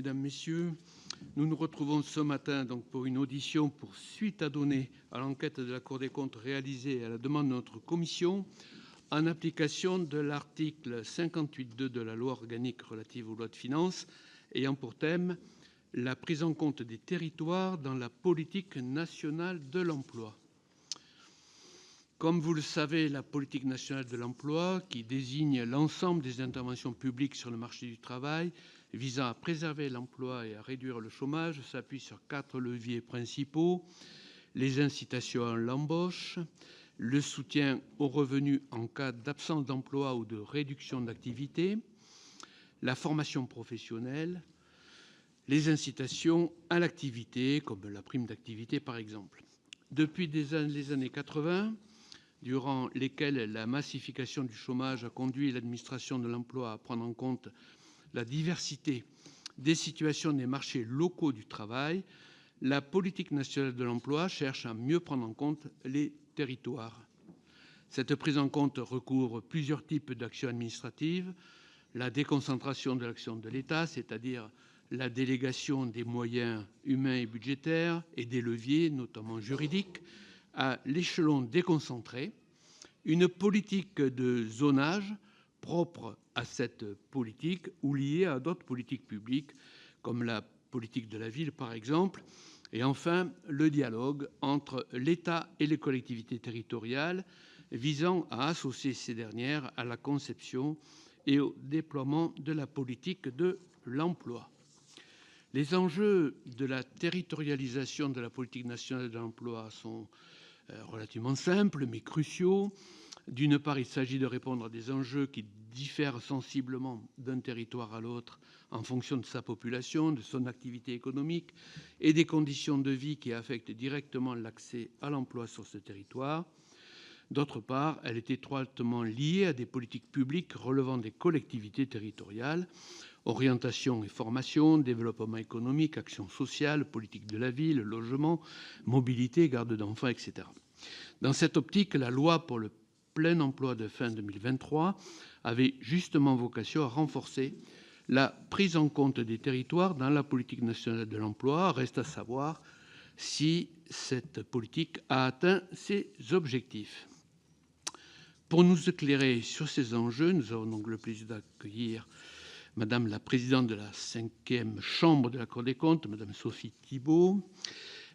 Mesdames, Messieurs, nous nous retrouvons ce matin donc pour une audition pour suite à donner à l'enquête de la Cour des comptes réalisée à la demande de notre commission en application de l'article 58.2 de la loi organique relative aux lois de finances ayant pour thème la prise en compte des territoires dans la politique nationale de l'emploi. Comme vous le savez, la politique nationale de l'emploi, qui désigne l'ensemble des interventions publiques sur le marché du travail visant à préserver l'emploi et à réduire le chômage, s'appuie sur 4 leviers principaux: les incitations à l'embauche, le soutien aux revenus en cas d'absence d'emploi ou de réduction d'activité, la formation professionnelle, les incitations à l'activité, comme la prime d'activité par exemple. Depuis les années 80, durant lesquelles la massification du chômage a conduit l'administration de l'emploi à prendre en compte la diversité des situations des marchés locaux du travail, la politique nationale de l'emploi cherche à mieux prendre en compte les territoires. Cette prise en compte recouvre plusieurs types d'actions administratives: la déconcentration de l'action de l'État, c'est-à-dire la délégation des moyens humains et budgétaires et des leviers, notamment juridiques, à l'échelon déconcentré, une politique de zonage propre à cette politique ou liée à d'autres politiques publiques, comme la politique de la ville par exemple, et enfin le dialogue entre l'État et les collectivités territoriales visant à associer ces dernières à la conception et au déploiement de la politique de l'emploi. Les enjeux de la territorialisation de la politique nationale de l'emploi sont relativement simples mais cruciaux. D'une part, il s'agit de répondre à des enjeux qui diffèrent sensiblement d'un territoire à l'autre en fonction de sa population, de son activité économique et des conditions de vie qui affectent directement l'accès à l'emploi sur ce territoire. D'autre part, elle est étroitement liée à des politiques publiques relevant des collectivités territoriales: orientation et formation, développement économique, action sociale, politique de la ville, logement, mobilité, garde d'enfants, etc. Dans cette optique, la loi pour le plein emploi de fin 2023 avait justement vocation à renforcer la prise en compte des territoires dans la politique nationale de l'emploi. Reste à savoir si cette politique a atteint ses objectifs. Pour nous éclairer sur ces enjeux, nous avons donc le plaisir d'accueillir Madame la présidente de la 5e chambre de la Cour des comptes, Madame Sophie Thibault,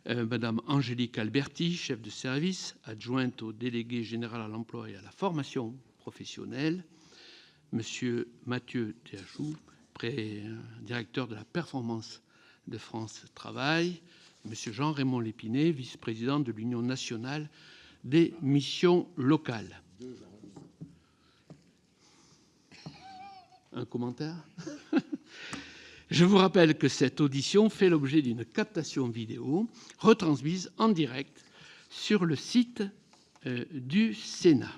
Madame Angélique Alberti, chef de service, adjointe au délégué général à l'emploi et à la formation professionnelle, Monsieur Mathieu Théachou, directeur de la performance de France Travail, Monsieur Jean-Raymond Lépiné, vice-président de l'Union nationale des missions locales. Un commentaire ? Je vous rappelle que cette audition fait l'objet d'une captation vidéo retransmise en direct sur le site du Sénat.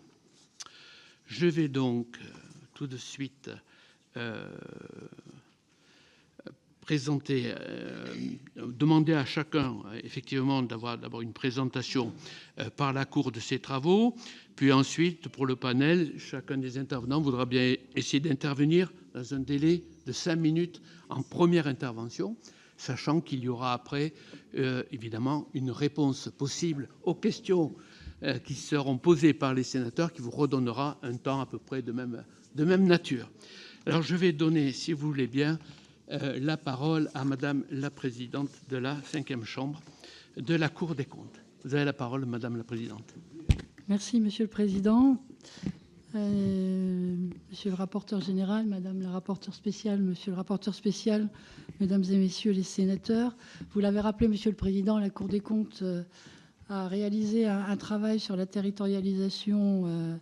Je vais donc tout de suite demander à chacun effectivement d'avoir d'abord une présentation par la Cour de ses travaux, puis ensuite pour le panel, chacun des intervenants voudra bien essayer d'intervenir dans un délai de 5 minutes en première intervention, sachant qu'il y aura après évidemment une réponse possible aux questions qui seront posées par les sénateurs, qui vous redonnera un temps à peu près de même nature. Alors je vais donner, si vous voulez bien, la parole à Madame la présidente de la 5e chambre de la Cour des comptes. Vous avez la parole, Madame la présidente. Merci, Monsieur le Président. Monsieur le rapporteur général, Madame la rapporteure spéciale, Monsieur le rapporteur spécial, Mesdames et Messieurs les sénateurs, vous l'avez rappelé, Monsieur le Président, la Cour des comptes a réalisé un travail sur la territorialisation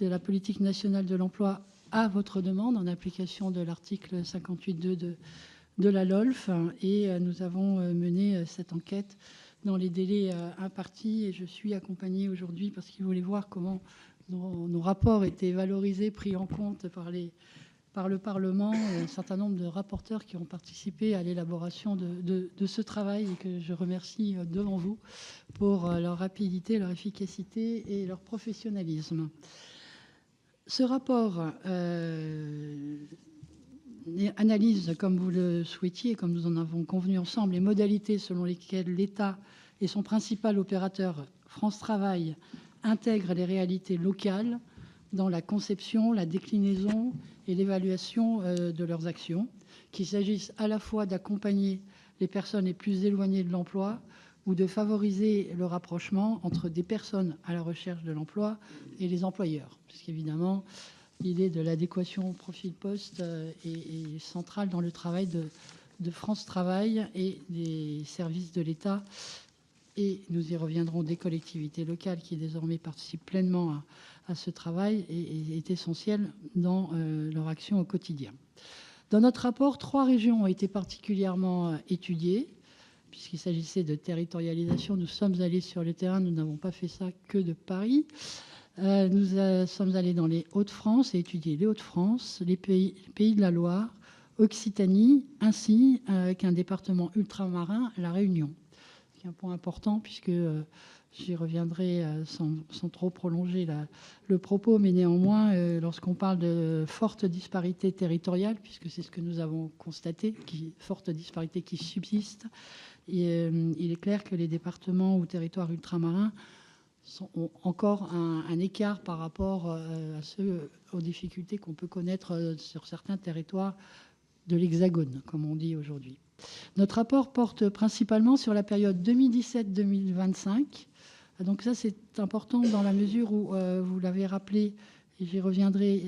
de la politique nationale de l'emploi à votre demande, en application de l'article 58.2 de la LOLF, et nous avons mené cette enquête dans les délais impartis, et je suis accompagnée aujourd'hui parce qu'ils voulaient voir comment nos rapports étaient valorisés, pris en compte par le Parlement, et un certain nombre de rapporteurs qui ont participé à l'élaboration de ce travail, et que je remercie devant vous pour leur rapidité, leur efficacité et leur professionnalisme. Ce rapport analyse, comme vous le souhaitiez, comme nous en avons convenu ensemble, les modalités selon lesquelles l'État et son principal opérateur, France Travail, intègrent les réalités locales dans la conception, la déclinaison et l'évaluation de leurs actions, qu'il s'agisse à la fois d'accompagner les personnes les plus éloignées de l'emploi ou de favoriser le rapprochement entre des personnes à la recherche de l'emploi et les employeurs, puisqu'évidemment, l'idée de l'adéquation profil-poste est centrale dans le travail de France Travail et des services de l'État. Et nous y reviendrons, des collectivités locales qui désormais participent pleinement à ce travail et est essentiel dans leur action au quotidien. Dans notre rapport, 3 régions ont été particulièrement étudiées, puisqu'il s'agissait de territorialisation. Nous sommes allés sur le terrain, nous n'avons pas fait ça que de Paris. Nous sommes allés dans les Hauts-de-France et étudié les Hauts-de-France, les pays de la Loire, Occitanie, ainsi qu'un département ultramarin, la Réunion. C'est un point important puisque j'y reviendrai sans trop prolonger le propos, mais néanmoins, lorsqu'on parle de forte disparité territoriale, puisque c'est ce que nous avons constaté, forte disparité qui subsiste, et, il est clair que les départements ou territoires ultramarins ont encore un écart par rapport aux difficultés qu'on peut connaître sur certains territoires de l'Hexagone, comme on dit aujourd'hui. Notre rapport porte principalement sur la période 2017-2025. Donc ça, c'est important dans la mesure où, vous l'avez rappelé, et j'y reviendrai,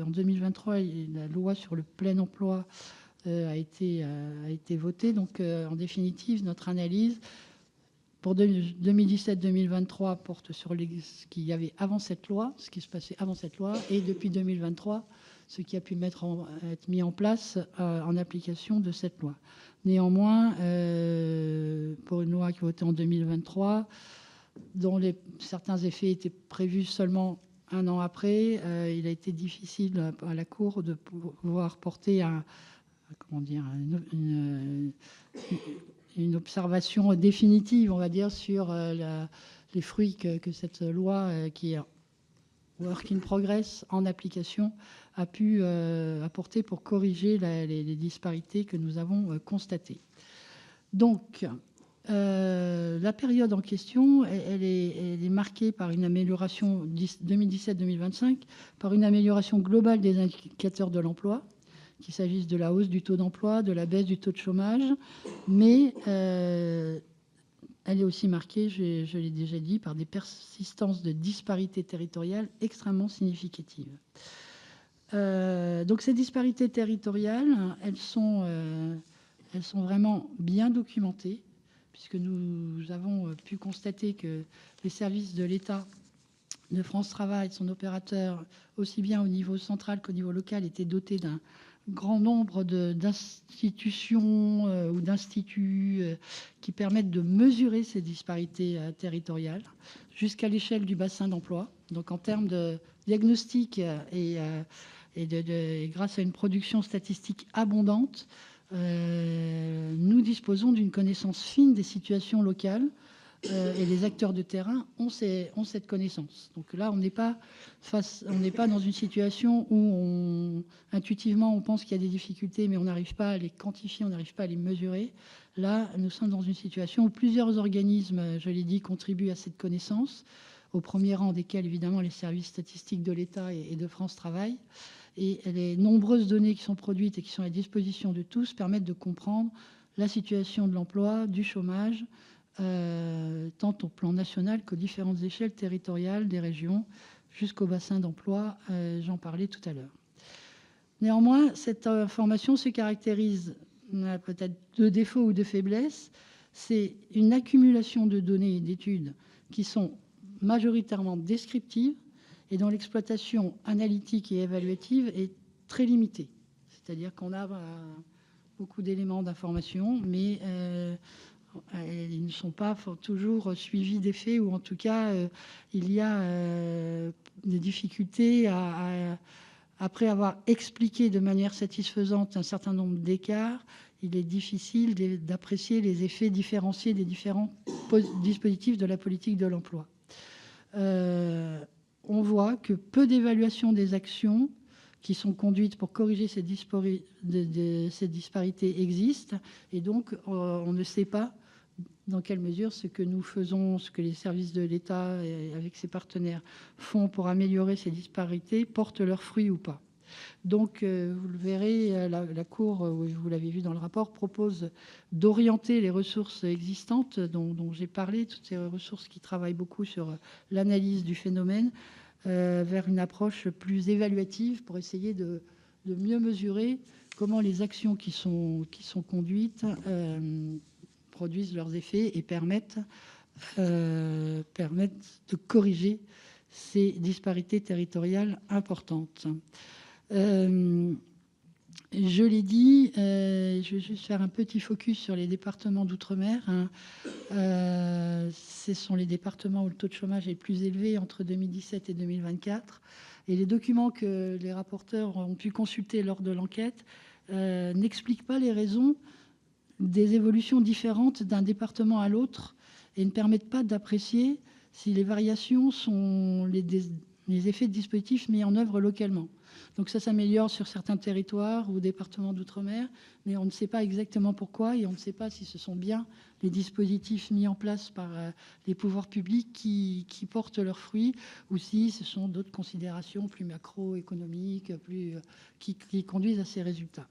en 2023, la loi sur le plein emploi a été votée. Donc, en définitive, notre analyse pour 2017-2023 porte sur ce qu'il y avait avant cette loi, ce qui se passait avant cette loi, et depuis 2023, ce qui a pu être mis en place en application de cette loi. Néanmoins, pour une loi qui a été votée en 2023, dont certains effets étaient prévus seulement un an après, il a été difficile à la Cour de pouvoir porter une observation définitive, on va dire, sur les fruits que cette loi, qui est work in progress, en application, a pu apporter pour corriger les disparités que nous avons constatées. Donc, la période en question, elle est marquée par une amélioration 2017-2025, par une amélioration globale des indicateurs de l'emploi, qu'il s'agisse de la hausse du taux d'emploi, de la baisse du taux de chômage, mais elle est aussi marquée, je l'ai déjà dit, par des persistances de disparités territoriales extrêmement significatives. Donc ces disparités territoriales, elles sont vraiment bien documentées, puisque nous avons pu constater que les services de l'État, de France Travail, son opérateur, aussi bien au niveau central qu'au niveau local, étaient dotés d'un grand nombre d'institutions ou d'instituts qui permettent de mesurer ces disparités territoriales jusqu'à l'échelle du bassin d'emploi. Donc en termes de diagnostic et grâce à une production statistique abondante, nous disposons d'une connaissance fine des situations locales et les acteurs de terrain ont cette connaissance. Donc là, on n'est pas dans une situation où intuitivement on pense qu'il y a des difficultés, mais on n'arrive pas à les quantifier, on n'arrive pas à les mesurer. Là, nous sommes dans une situation où plusieurs organismes, je l'ai dit, contribuent à cette connaissance, au premier rang desquels évidemment les services statistiques de l'État et de France Travail. Et les nombreuses données qui sont produites et qui sont à la disposition de tous permettent de comprendre la situation de l'emploi, du chômage, tant au plan national qu'aux différentes échelles territoriales des régions, jusqu'au bassin d'emploi, j'en parlais tout à l'heure. Néanmoins, cette information se caractérise peut-être de défauts ou de faiblesses. C'est une accumulation de données et d'études qui sont majoritairement descriptives et dont l'exploitation analytique et évaluative est très limitée. C'est-à-dire qu'on a beaucoup d'éléments d'information, mais ils ne sont pas toujours suivis des faits, ou en tout cas, il y a des difficultés après avoir expliqué de manière satisfaisante un certain nombre d'écarts, il est difficile d'apprécier les effets différenciés des différents dispositifs de la politique de l'emploi. On voit que peu d'évaluation des actions qui sont conduites pour corriger ces disparités existent. Et donc, on ne sait pas dans quelle mesure ce que nous faisons, ce que les services de l'État avec ses partenaires font pour améliorer ces disparités portent leurs fruits ou pas. Donc, vous le verrez, la Cour, vous l'avez vu dans le rapport, propose d'orienter les ressources existantes dont j'ai parlé, toutes ces ressources qui travaillent beaucoup sur l'analyse du phénomène, vers une approche plus évaluative pour essayer de mieux mesurer comment les actions qui sont conduites produisent leurs effets et permettent de corriger ces disparités territoriales importantes. Je l'ai dit, je vais juste faire un petit focus sur les départements d'outre-mer. Ce sont les départements où le taux de chômage est le plus élevé entre 2017 et 2024. Et les documents que les rapporteurs ont pu consulter lors de l'enquête n'expliquent pas les raisons des évolutions différentes d'un département à l'autre et ne permettent pas d'apprécier si les variations sont les effets de dispositifs mis en œuvre localement. Donc ça s'améliore sur certains territoires ou départements d'outre-mer, mais on ne sait pas exactement pourquoi et on ne sait pas si ce sont bien les dispositifs mis en place par les pouvoirs publics qui portent leurs fruits ou si ce sont d'autres considérations plus macroéconomiques qui conduisent à ces résultats.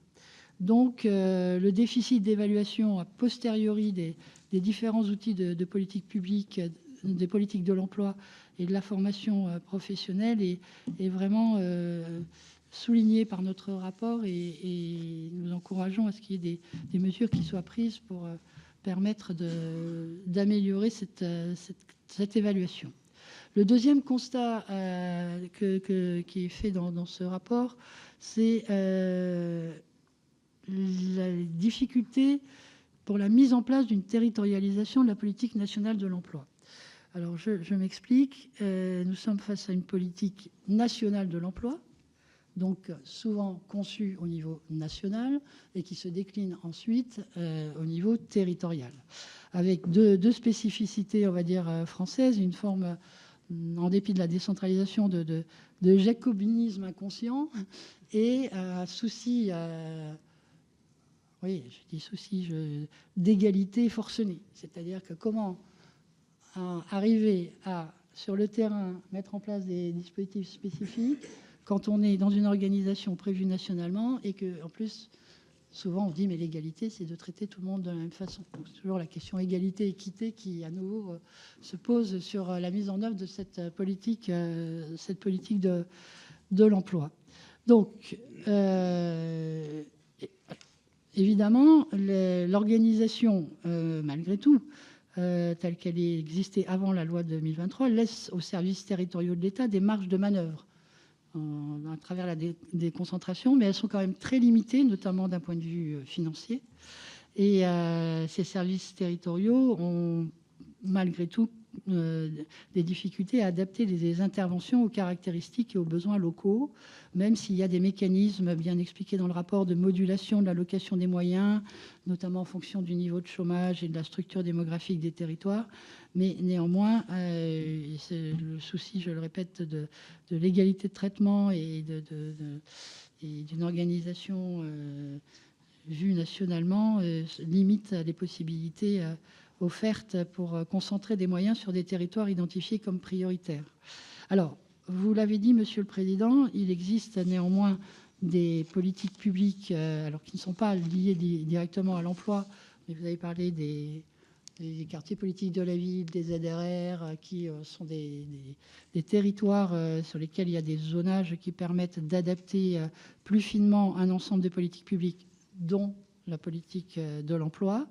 Donc, le déficit d'évaluation a posteriori des différents outils de politique publique, des politiques de l'emploi et de la formation professionnelle est vraiment souligné par notre rapport et nous encourageons à ce qu'il y ait des mesures qui soient prises pour permettre d'améliorer cette évaluation. Le deuxième constat qui est fait dans ce rapport, c'est la difficulté pour la mise en place d'une territorialisation de la politique nationale de l'emploi. Alors, je m'explique. Nous sommes face à une politique nationale de l'emploi, donc souvent conçue au niveau national et qui se décline ensuite au niveau territorial, avec deux spécificités, on va dire, françaises, une forme, en dépit de la décentralisation, de jacobinisme inconscient et un souci... oui, je dis souci d'égalité forcenée. C'est-à-dire que comment arriver à, sur le terrain, mettre en place des dispositifs spécifiques quand on est dans une organisation prévue nationalement et qu'en plus, souvent on dit mais l'égalité, c'est de traiter tout le monde de la même façon. Donc, c'est toujours la question égalité-équité qui, à nouveau, se pose sur la mise en œuvre de cette politique de l'emploi. Donc, évidemment, l'organisation, malgré tout, telle qu'elle existait avant la loi de 2023, laisse aux services territoriaux de l'État des marges de manœuvre à travers la déconcentration, mais elles sont quand même très limitées, notamment d'un point de vue financier. Et ces services territoriaux ont, malgré tout, des difficultés à adapter les interventions aux caractéristiques et aux besoins locaux, même s'il y a des mécanismes bien expliqués dans le rapport de modulation de l'allocation des moyens, notamment en fonction du niveau de chômage et de la structure démographique des territoires. Mais néanmoins, c'est le souci, je le répète, de l'égalité de traitement et d'une organisation vue nationalement limite les possibilités offertes pour concentrer des moyens sur des territoires identifiés comme prioritaires. Alors, vous l'avez dit, Monsieur le Président, il existe néanmoins des politiques publiques, alors qui ne sont pas liées directement à l'emploi, mais vous avez parlé des quartiers politiques de la ville, des ZRR, qui sont des territoires sur lesquels il y a des zonages qui permettent d'adapter plus finement un ensemble de politiques publiques, dont la politique de l'emploi,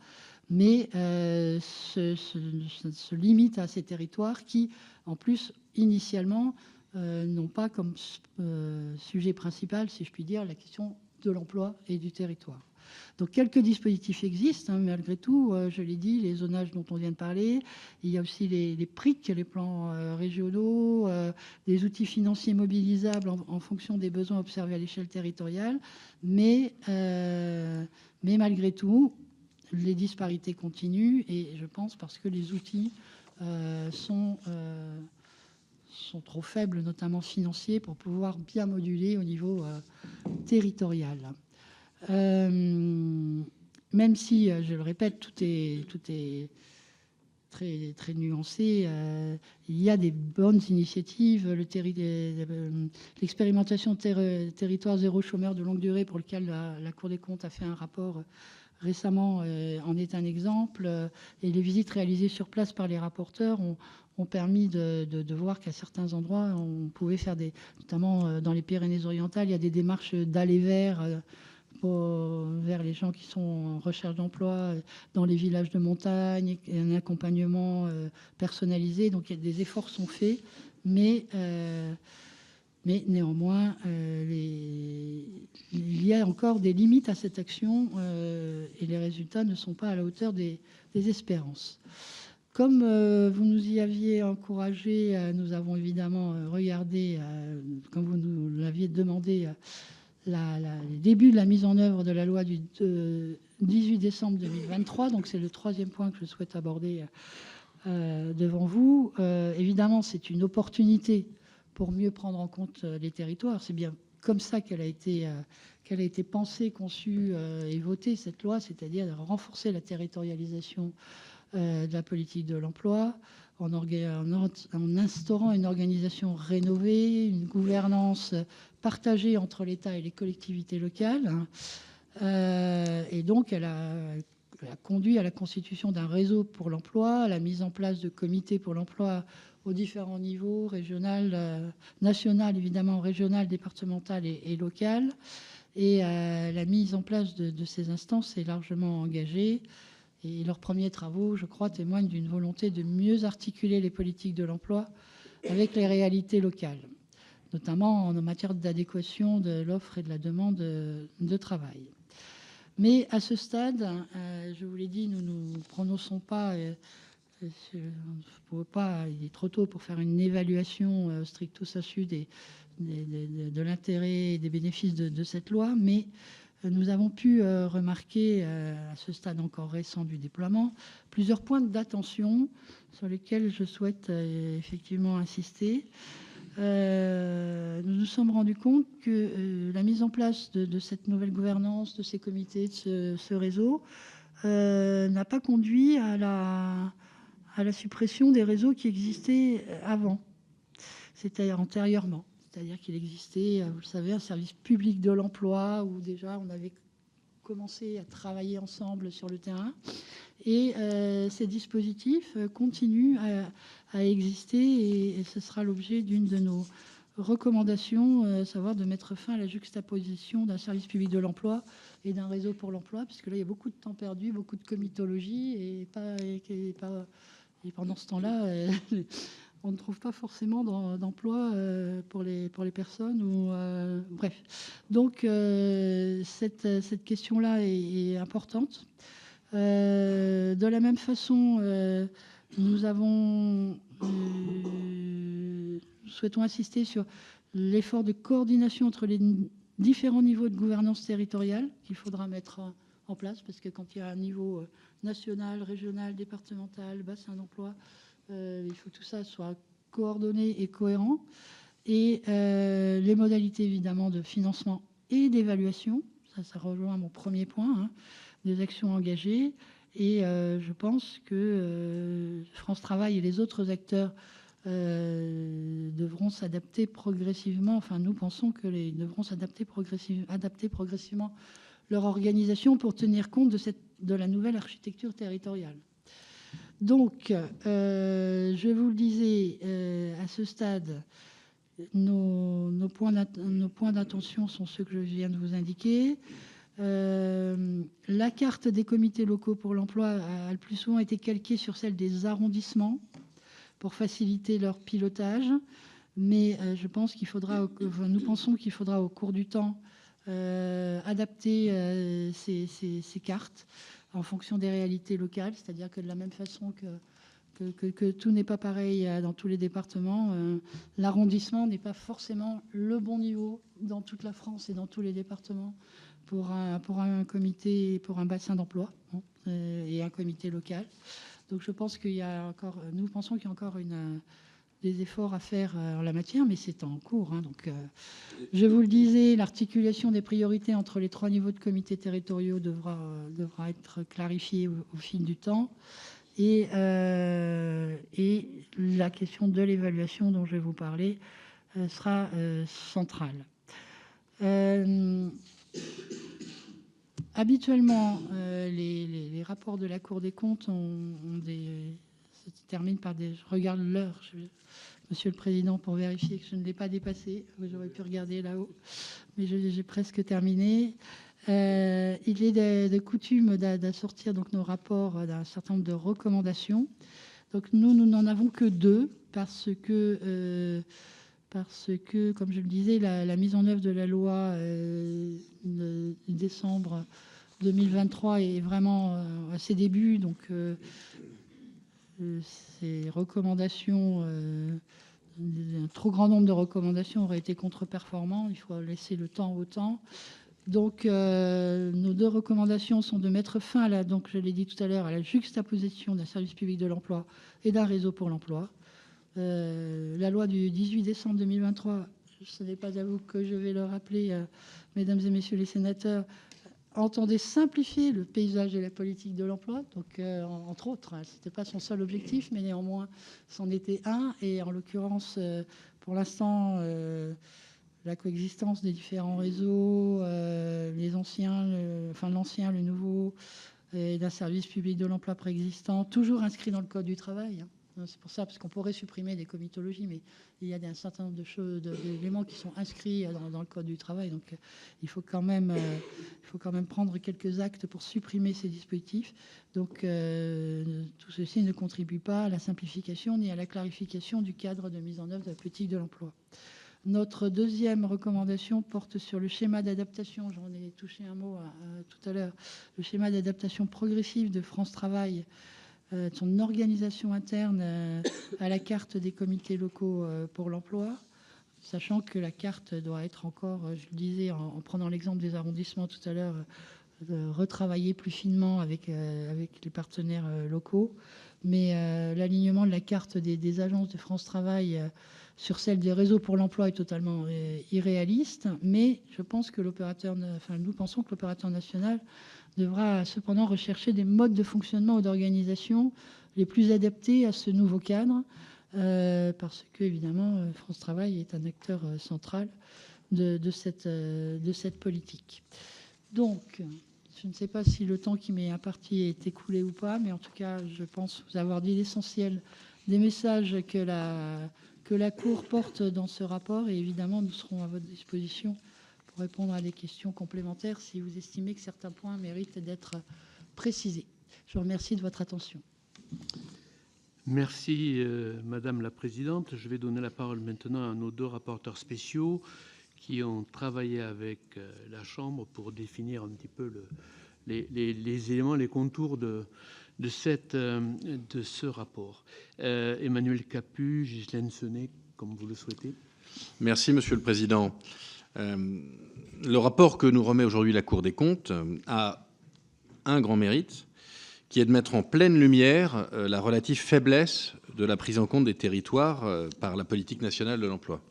mais se limite à ces territoires qui, en plus, initialement, n'ont pas comme sujet principal, si je puis dire, la question de l'emploi et du territoire. Donc quelques dispositifs existent, malgré tout, je l'ai dit, les zonages dont on vient de parler, il y a aussi les PRIC, les plans régionaux, des outils financiers mobilisables en fonction des besoins observés à l'échelle territoriale, mais malgré tout, les disparités continuent et je pense parce que les outils sont sont trop faibles, notamment financiers, pour pouvoir bien moduler au niveau territorial. Même si, je le répète, tout est très, très nuancé, il y a des bonnes initiatives. L'expérimentation territoire zéro chômeur de longue durée, pour lequel la Cour des comptes a fait un rapport récemment, en est un exemple. Et les visites réalisées sur place par les rapporteurs ont permis de voir qu'à certains endroits, on pouvait faire notamment dans les Pyrénées-Orientales, il y a des démarches d'aller vers les gens qui sont en recherche d'emploi dans les villages de montagne, et un accompagnement personnalisé. Donc des efforts sont faits, mais néanmoins, il y a encore des limites à cette action et les résultats ne sont pas à la hauteur des espérances. Comme vous nous y aviez encouragé, nous avons évidemment regardé, comme vous nous l'aviez demandé, le début de la mise en œuvre de la loi du 18 décembre 2023. Donc c'est le troisième point que je souhaite aborder devant vous. Évidemment, c'est une opportunité pour mieux prendre en compte les territoires. C'est bien comme ça qu'elle a été pensée, conçue et votée, cette loi, c'est-à-dire de renforcer la territorialisation de la politique de l'emploi, en instaurant une organisation rénovée, une gouvernance partagée entre l'État et les collectivités locales. Et donc, elle a conduit à la constitution d'un réseau pour l'emploi, à la mise en place de comités pour l'emploi aux différents niveaux, régional, national, évidemment, régional, départemental et local. Et la mise en place de ces instances est largement engagée. Et leurs premiers travaux, je crois, témoignent d'une volonté de mieux articuler les politiques de l'emploi avec les réalités locales, notamment en matière d'adéquation de l'offre et de la demande de travail. Mais à ce stade, je vous l'ai dit, nous ne prononçons pas, il est trop tôt pour faire une évaluation stricto sensu de l'intérêt et des bénéfices de cette loi, mais nous avons pu remarquer, à ce stade encore récent du déploiement, plusieurs points d'attention sur lesquels je souhaite effectivement insister. Nous nous sommes rendus compte que la mise en place de cette nouvelle gouvernance, de ces comités, de ce réseau, n'a pas conduit à la suppression des réseaux qui existaient avant, c'est-à-dire antérieurement. C'est-à-dire qu'il existait, vous le savez, un service public de l'emploi où déjà on avait commencé à travailler ensemble sur le terrain. Et ces dispositifs continuent à exister et ce sera l'objet d'une de nos recommandations, savoir de mettre fin à la juxtaposition d'un service public de l'emploi et d'un réseau pour l'emploi, puisque là il y a beaucoup de temps perdu, beaucoup de comitologie et pendant ce temps-là, on ne trouve pas forcément d'emploi pour les personnes. Bref. Donc, cette question-là est importante. De la même façon, nous souhaitons insister sur l'effort de coordination entre les différents niveaux de gouvernance territoriale qu'il faudra mettre en place, parce que quand il y a un niveau national, régional, départemental, bassin d'emploi, il faut que tout ça soit coordonné et cohérent. Et les modalités, évidemment, de financement et d'évaluation, ça rejoint mon premier point, des actions engagées. Et je pense que France Travail et les autres acteurs devront s'adapter progressivement. Enfin, nous pensons qu'ils devront adapter progressivement leur organisation pour tenir compte de la nouvelle architecture territoriale. Donc, je vous le disais, à ce stade, nos points d'attention sont ceux que je viens de vous indiquer. La carte des comités locaux pour l'emploi a le plus souvent été calquée sur celle des arrondissements pour faciliter leur pilotage. Mais nous pensons qu'il faudra au cours du temps adapter ces cartes en fonction des réalités locales, c'est-à-dire que de la même façon que tout n'est pas pareil dans tous les départements, l'arrondissement n'est pas forcément le bon niveau dans toute la France et dans tous les départements pour un comité, pour un bassin d'emploi et un comité local. Donc je pense nous pensons qu'il y a encore des efforts à faire en la matière, mais c'est en cours. Donc, je vous le disais, l'articulation des priorités entre les 3 niveaux de comités territoriaux devra être clarifiée au fil du temps. Et la question de l'évaluation dont je vais vous parler sera centrale. Habituellement, les rapports de la Cour des comptes se terminent par des... Je regarde l'heure, Monsieur le Président, pour vérifier que je ne l'ai pas dépassé. J'aurais pu regarder là-haut, mais j'ai presque terminé. Il est de coutume d'assortir donc nos rapports d'un certain nombre de recommandations. Donc nous n'en avons que 2 parce que, comme je le disais, la mise en œuvre de la loi de décembre 2023 est vraiment à ses débuts. Donc ces recommandations, un trop grand nombre de recommandations auraient été contre-performants. Il faut laisser le temps au temps. Donc, nos 2 recommandations sont de mettre fin, donc je l'ai dit tout à l'heure, à la juxtaposition d'un service public de l'emploi et d'un réseau pour l'emploi. La loi du 18 décembre 2023, ce n'est pas à vous que je vais le rappeler, mesdames et messieurs les sénateurs, entendait simplifier le paysage de la politique de l'emploi. Donc, entre autres, ce n'était pas son seul objectif, mais néanmoins, c'en était un. Et en l'occurrence, pour l'instant, la coexistence des différents réseaux, les anciens, l'ancien, le nouveau, et d'un service public de l'emploi préexistant, toujours inscrit dans le Code du travail. C'est pour ça, parce qu'on pourrait supprimer des comitologies, mais il y a un certain nombre de choses, d'éléments qui sont inscrits dans le Code du travail. Donc, il faut quand même prendre quelques actes pour supprimer ces dispositifs. Donc, tout ceci ne contribue pas à la simplification ni à la clarification du cadre de mise en œuvre de la politique de l'emploi. Notre 2e recommandation porte sur le schéma d'adaptation, j'en ai touché un mot tout à l'heure, le schéma d'adaptation progressive de France Travail, son organisation interne à la carte des comités locaux pour l'emploi, sachant que la carte doit être encore, je le disais, en prenant l'exemple des arrondissements tout à l'heure, retravailler plus finement avec les partenaires locaux. Mais l'alignement de la carte des agences de France Travail sur celle des réseaux pour l'emploi est totalement irréaliste. Mais je pense que nous pensons que l'opérateur national devra cependant rechercher des modes de fonctionnement ou d'organisation les plus adaptés à ce nouveau cadre, parce que, évidemment, France Travail est un acteur central de cette politique. Donc, je ne sais pas si le temps qui m'est imparti est écoulé ou pas, mais en tout cas, je pense vous avoir dit l'essentiel des messages que la Cour porte dans ce rapport. Et évidemment, nous serons à votre disposition pour répondre à des questions complémentaires si vous estimez que certains points méritent d'être précisés. Je vous remercie de votre attention. Merci, Madame la Présidente. Je vais donner la parole maintenant à nos 2 rapporteurs spéciaux qui ont travaillé avec la Chambre pour définir un petit peu les éléments, les contours de ce rapport. Emmanuel Capus, Ghislaine Senée, comme vous le souhaitez. Merci, Monsieur le Président. Le rapport que nous remet aujourd'hui la Cour des comptes a un grand mérite, qui est de mettre en pleine lumière la relative faiblesse de la prise en compte des territoires par la politique nationale de l'emploi.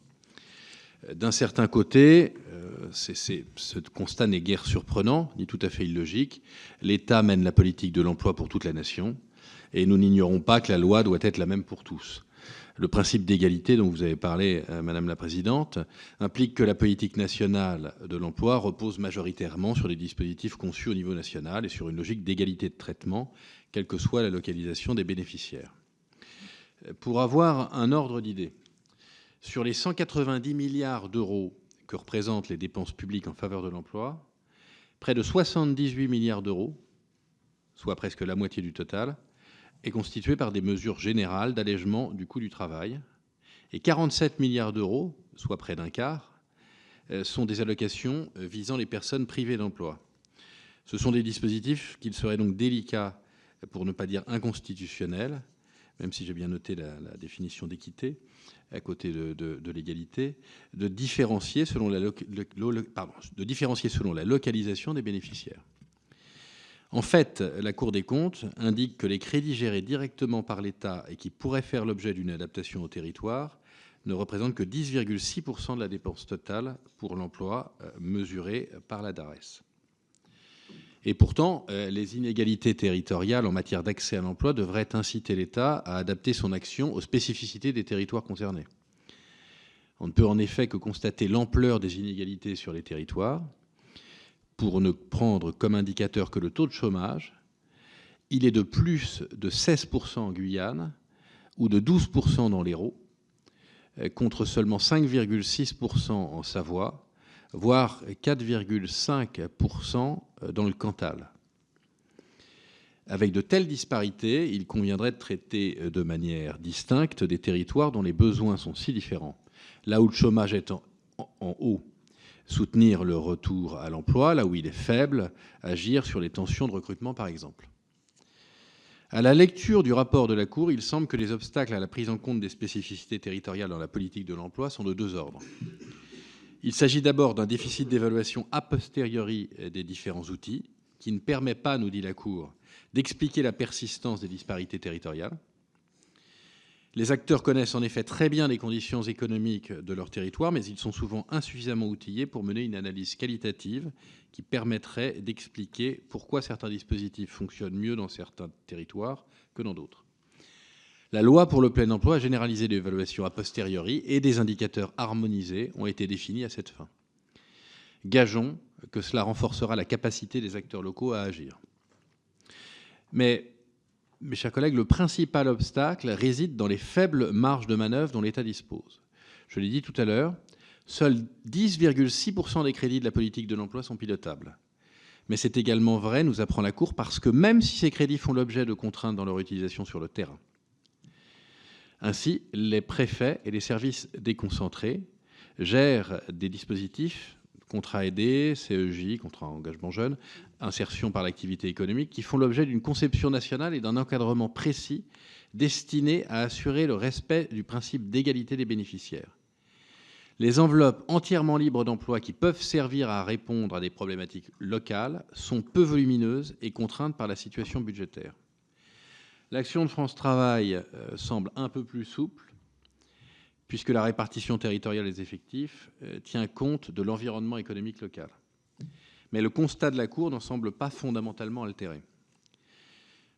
D'un certain côté, ce constat n'est guère surprenant, ni tout à fait illogique. L'État mène la politique de l'emploi pour toute la nation, et nous n'ignorons pas que la loi doit être la même pour tous. Le principe d'égalité dont vous avez parlé, Madame la Présidente, implique que la politique nationale de l'emploi repose majoritairement sur des dispositifs conçus au niveau national et sur une logique d'égalité de traitement, quelle que soit la localisation des bénéficiaires. Pour avoir un ordre d'idée, sur les 190 milliards d'euros que représentent les dépenses publiques en faveur de l'emploi, près de 78 milliards d'euros, soit presque la moitié du total, est constitué par des mesures générales d'allègement du coût du travail, et 47 milliards d'euros, soit près d'un quart, sont des allocations visant les personnes privées d'emploi. Ce sont des dispositifs qu'il serait donc délicat, pour ne pas dire inconstitutionnels, même si j'ai bien noté la définition d'équité à côté de l'égalité, de différencier selon la localisation des bénéficiaires. En fait, la Cour des comptes indique que les crédits gérés directement par l'État et qui pourraient faire l'objet d'une adaptation au territoire ne représentent que 10,6% de la dépense totale pour l'emploi mesurée par la DARES. Et pourtant, les inégalités territoriales en matière d'accès à l'emploi devraient inciter l'État à adapter son action aux spécificités des territoires concernés. On ne peut en effet que constater l'ampleur des inégalités sur les territoires. Pour ne prendre comme indicateur que le taux de chômage, il est de plus de 16% en Guyane ou de 12% dans l'Hérault, contre seulement 5,6% en Savoie, voire 4,5% dans le Cantal. Avec de telles disparités, il conviendrait de traiter de manière distincte des territoires dont les besoins sont si différents. Là où le chômage est en haut, soutenir le retour à l'emploi, là où il est faible, agir sur les tensions de recrutement par exemple. À la lecture du rapport de la Cour, il semble que les obstacles à la prise en compte des spécificités territoriales dans la politique de l'emploi sont de deux ordres. Il s'agit d'abord d'un déficit d'évaluation a posteriori des différents outils, qui ne permet pas, nous dit la Cour, d'expliquer la persistance des disparités territoriales. Les acteurs connaissent en effet très bien les conditions économiques de leur territoire, mais ils sont souvent insuffisamment outillés pour mener une analyse qualitative qui permettrait d'expliquer pourquoi certains dispositifs fonctionnent mieux dans certains territoires que dans d'autres. La loi pour le plein emploi a généralisé l'évaluation a posteriori et des indicateurs harmonisés ont été définis à cette fin. Gageons que cela renforcera la capacité des acteurs locaux à agir. Mais, mes chers collègues, le principal obstacle réside dans les faibles marges de manœuvre dont l'État dispose. Je l'ai dit tout à l'heure, seuls 10,6% des crédits de la politique de l'emploi sont pilotables. Mais c'est également vrai, nous apprend la Cour, parce que même si ces crédits font l'objet de contraintes dans leur utilisation sur le terrain. Ainsi, les préfets et les services déconcentrés gèrent des dispositifs, contrats aidés, CEJ, contrat engagement jeune, insertion par l'activité économique, qui font l'objet d'une conception nationale et d'un encadrement précis destiné à assurer le respect du principe d'égalité des bénéficiaires. Les enveloppes entièrement libres d'emploi qui peuvent servir à répondre à des problématiques locales sont peu volumineuses et contraintes par la situation budgétaire. L'action de France Travail semble un peu plus souple, puisque la répartition territoriale des effectifs tient compte de l'environnement économique local. Mais le constat de la Cour n'en semble pas fondamentalement altéré.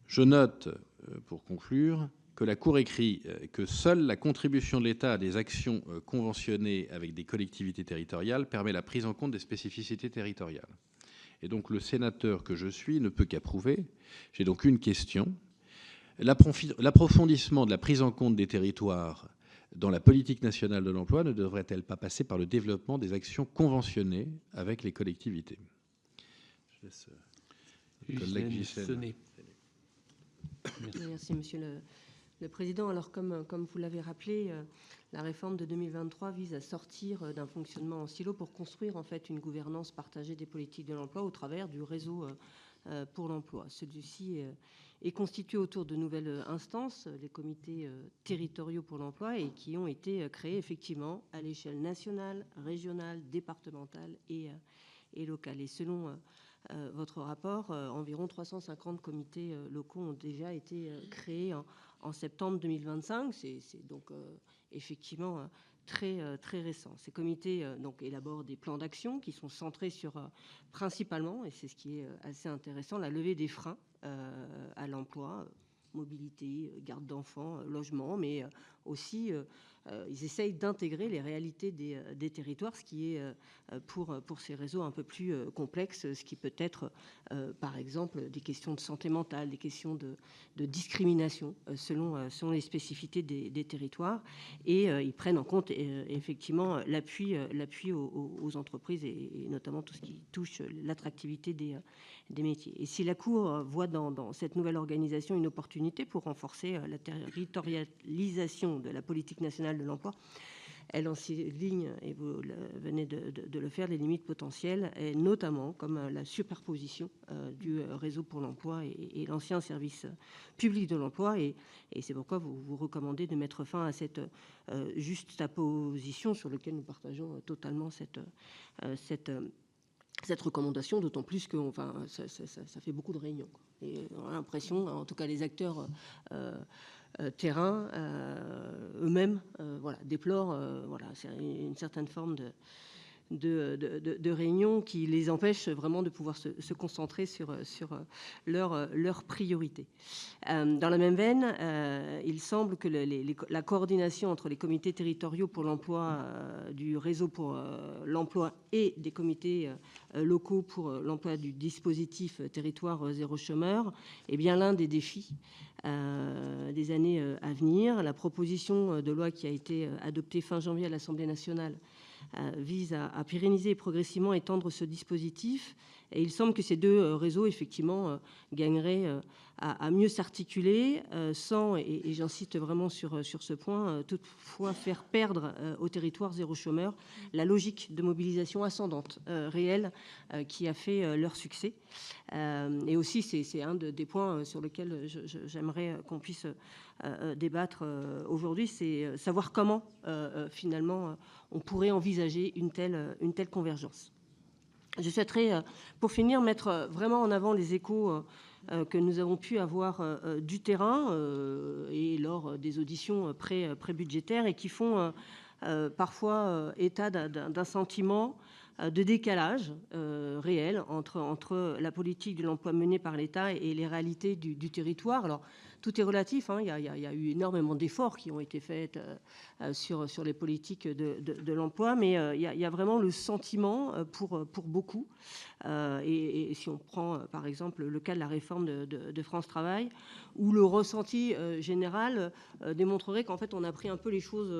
Je note, pour conclure, que la Cour écrit que seule la contribution de l'État à des actions conventionnées avec des collectivités territoriales permet la prise en compte des spécificités territoriales. Et donc le sénateur que je suis ne peut qu'approuver. J'ai donc une question. L'approfondissement de la prise en compte des territoires dans la politique nationale de l'emploi ne devrait-elle pas passer par le développement des actions conventionnées avec les collectivités? Je laisse le collègue Gisèle. Merci, Monsieur le Président. Alors, comme vous l'avez rappelé, la réforme de 2023 vise à sortir d'un fonctionnement en silo pour construire en fait une gouvernance partagée des politiques de l'emploi au travers du réseau pour l'emploi. Celui-ci est constitué autour de nouvelles instances, les comités territoriaux pour l'emploi, et qui ont été créés effectivement à l'échelle nationale, régionale, départementale et locale. Et selon votre rapport, environ 350 comités locaux ont déjà été créés en septembre 2025. C'est donc effectivement très récent. Ces comités donc élaborent des plans d'action qui sont centrés sur principalement, et c'est ce qui est assez intéressant, la levée des freins à l'emploi, mobilité, garde d'enfants, logement, mais aussi ils essayent d'intégrer les réalités des territoires, ce qui est pour ces réseaux un peu plus complexe, ce qui peut être par exemple des questions de santé mentale, des questions de discrimination selon les spécificités des territoires, et ils prennent en compte effectivement l'appui aux entreprises et notamment tout ce qui touche l'attractivité des métiers. Et si la Cour voit dans cette nouvelle organisation une opportunité pour renforcer la territorialisation de la politique nationale de l'emploi, elle en souligne, et vous venez de le faire, les limites potentielles, et notamment comme la superposition du réseau pour l'emploi et l'ancien service public de l'emploi. Et c'est pourquoi vous recommandez de mettre fin à cette juxtaposition sur laquelle nous partageons totalement cette cette recommandation, d'autant plus que ça fait beaucoup de réunions. Et on a l'impression, en tout cas les acteurs terrain eux-mêmes déplorent c'est une certaine forme de réunion qui les empêche vraiment de pouvoir se concentrer sur leurs priorités. Dans la même veine, il semble que la coordination entre les comités territoriaux pour l'emploi du réseau pour l'emploi et des comités locaux pour l'emploi du dispositif territoire zéro chômeur est bien l'un des défis des années à venir. La proposition de loi qui a été adoptée fin janvier à l'Assemblée nationale vise à pérenniser et progressivement étendre ce dispositif. Et il semble que ces deux réseaux, effectivement, gagneraient à mieux s'articuler sans, et j'insiste vraiment sur ce point, toutefois faire perdre au territoire zéro chômeur la logique de mobilisation ascendante réelle qui a fait leur succès. Et aussi, c'est un des points sur lesquels j'aimerais qu'on puisse débattre aujourd'hui, c'est savoir comment finalement on pourrait envisager une telle convergence. Je souhaiterais, pour finir, mettre vraiment en avant les échos que nous avons pu avoir du terrain et lors des auditions pré-budgétaires et qui font parfois état d'un sentiment de décalage réel entre la politique de l'emploi menée par l'État et les réalités du territoire. Alors, tout est relatif, hein. Il y a eu énormément d'efforts qui ont été faits sur les politiques de l'emploi, mais il y a vraiment le sentiment pour beaucoup. Et si on prend par exemple le cas de la réforme de France Travail, où le ressenti général démontrerait qu'en fait on a pris un peu les choses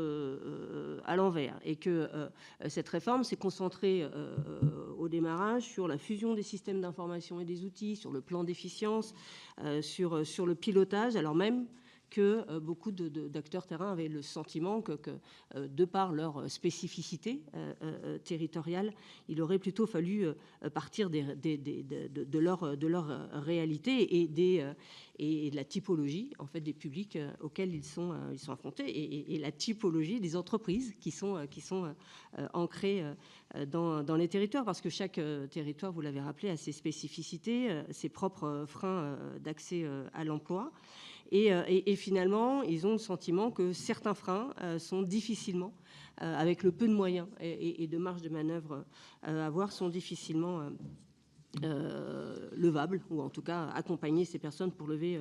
à l'envers et que cette réforme s'est concentrée au démarrage sur la fusion des systèmes d'information et des outils, sur le plan d'efficience, sur le pilotage, alors même que beaucoup d'acteurs terrain avaient le sentiment que de par leur spécificité territoriale, il aurait plutôt fallu partir de leur réalité et de la typologie en fait, des publics auxquels ils sont affrontés et la typologie des entreprises qui sont ancrées dans les territoires, parce que chaque territoire, vous l'avez rappelé, a ses spécificités, ses propres freins d'accès à l'emploi. Et finalement, ils ont le sentiment que certains freins sont difficilement, avec le peu de moyens et de marge de manœuvre à avoir, sont difficilement levables, ou en tout cas accompagner ces personnes pour lever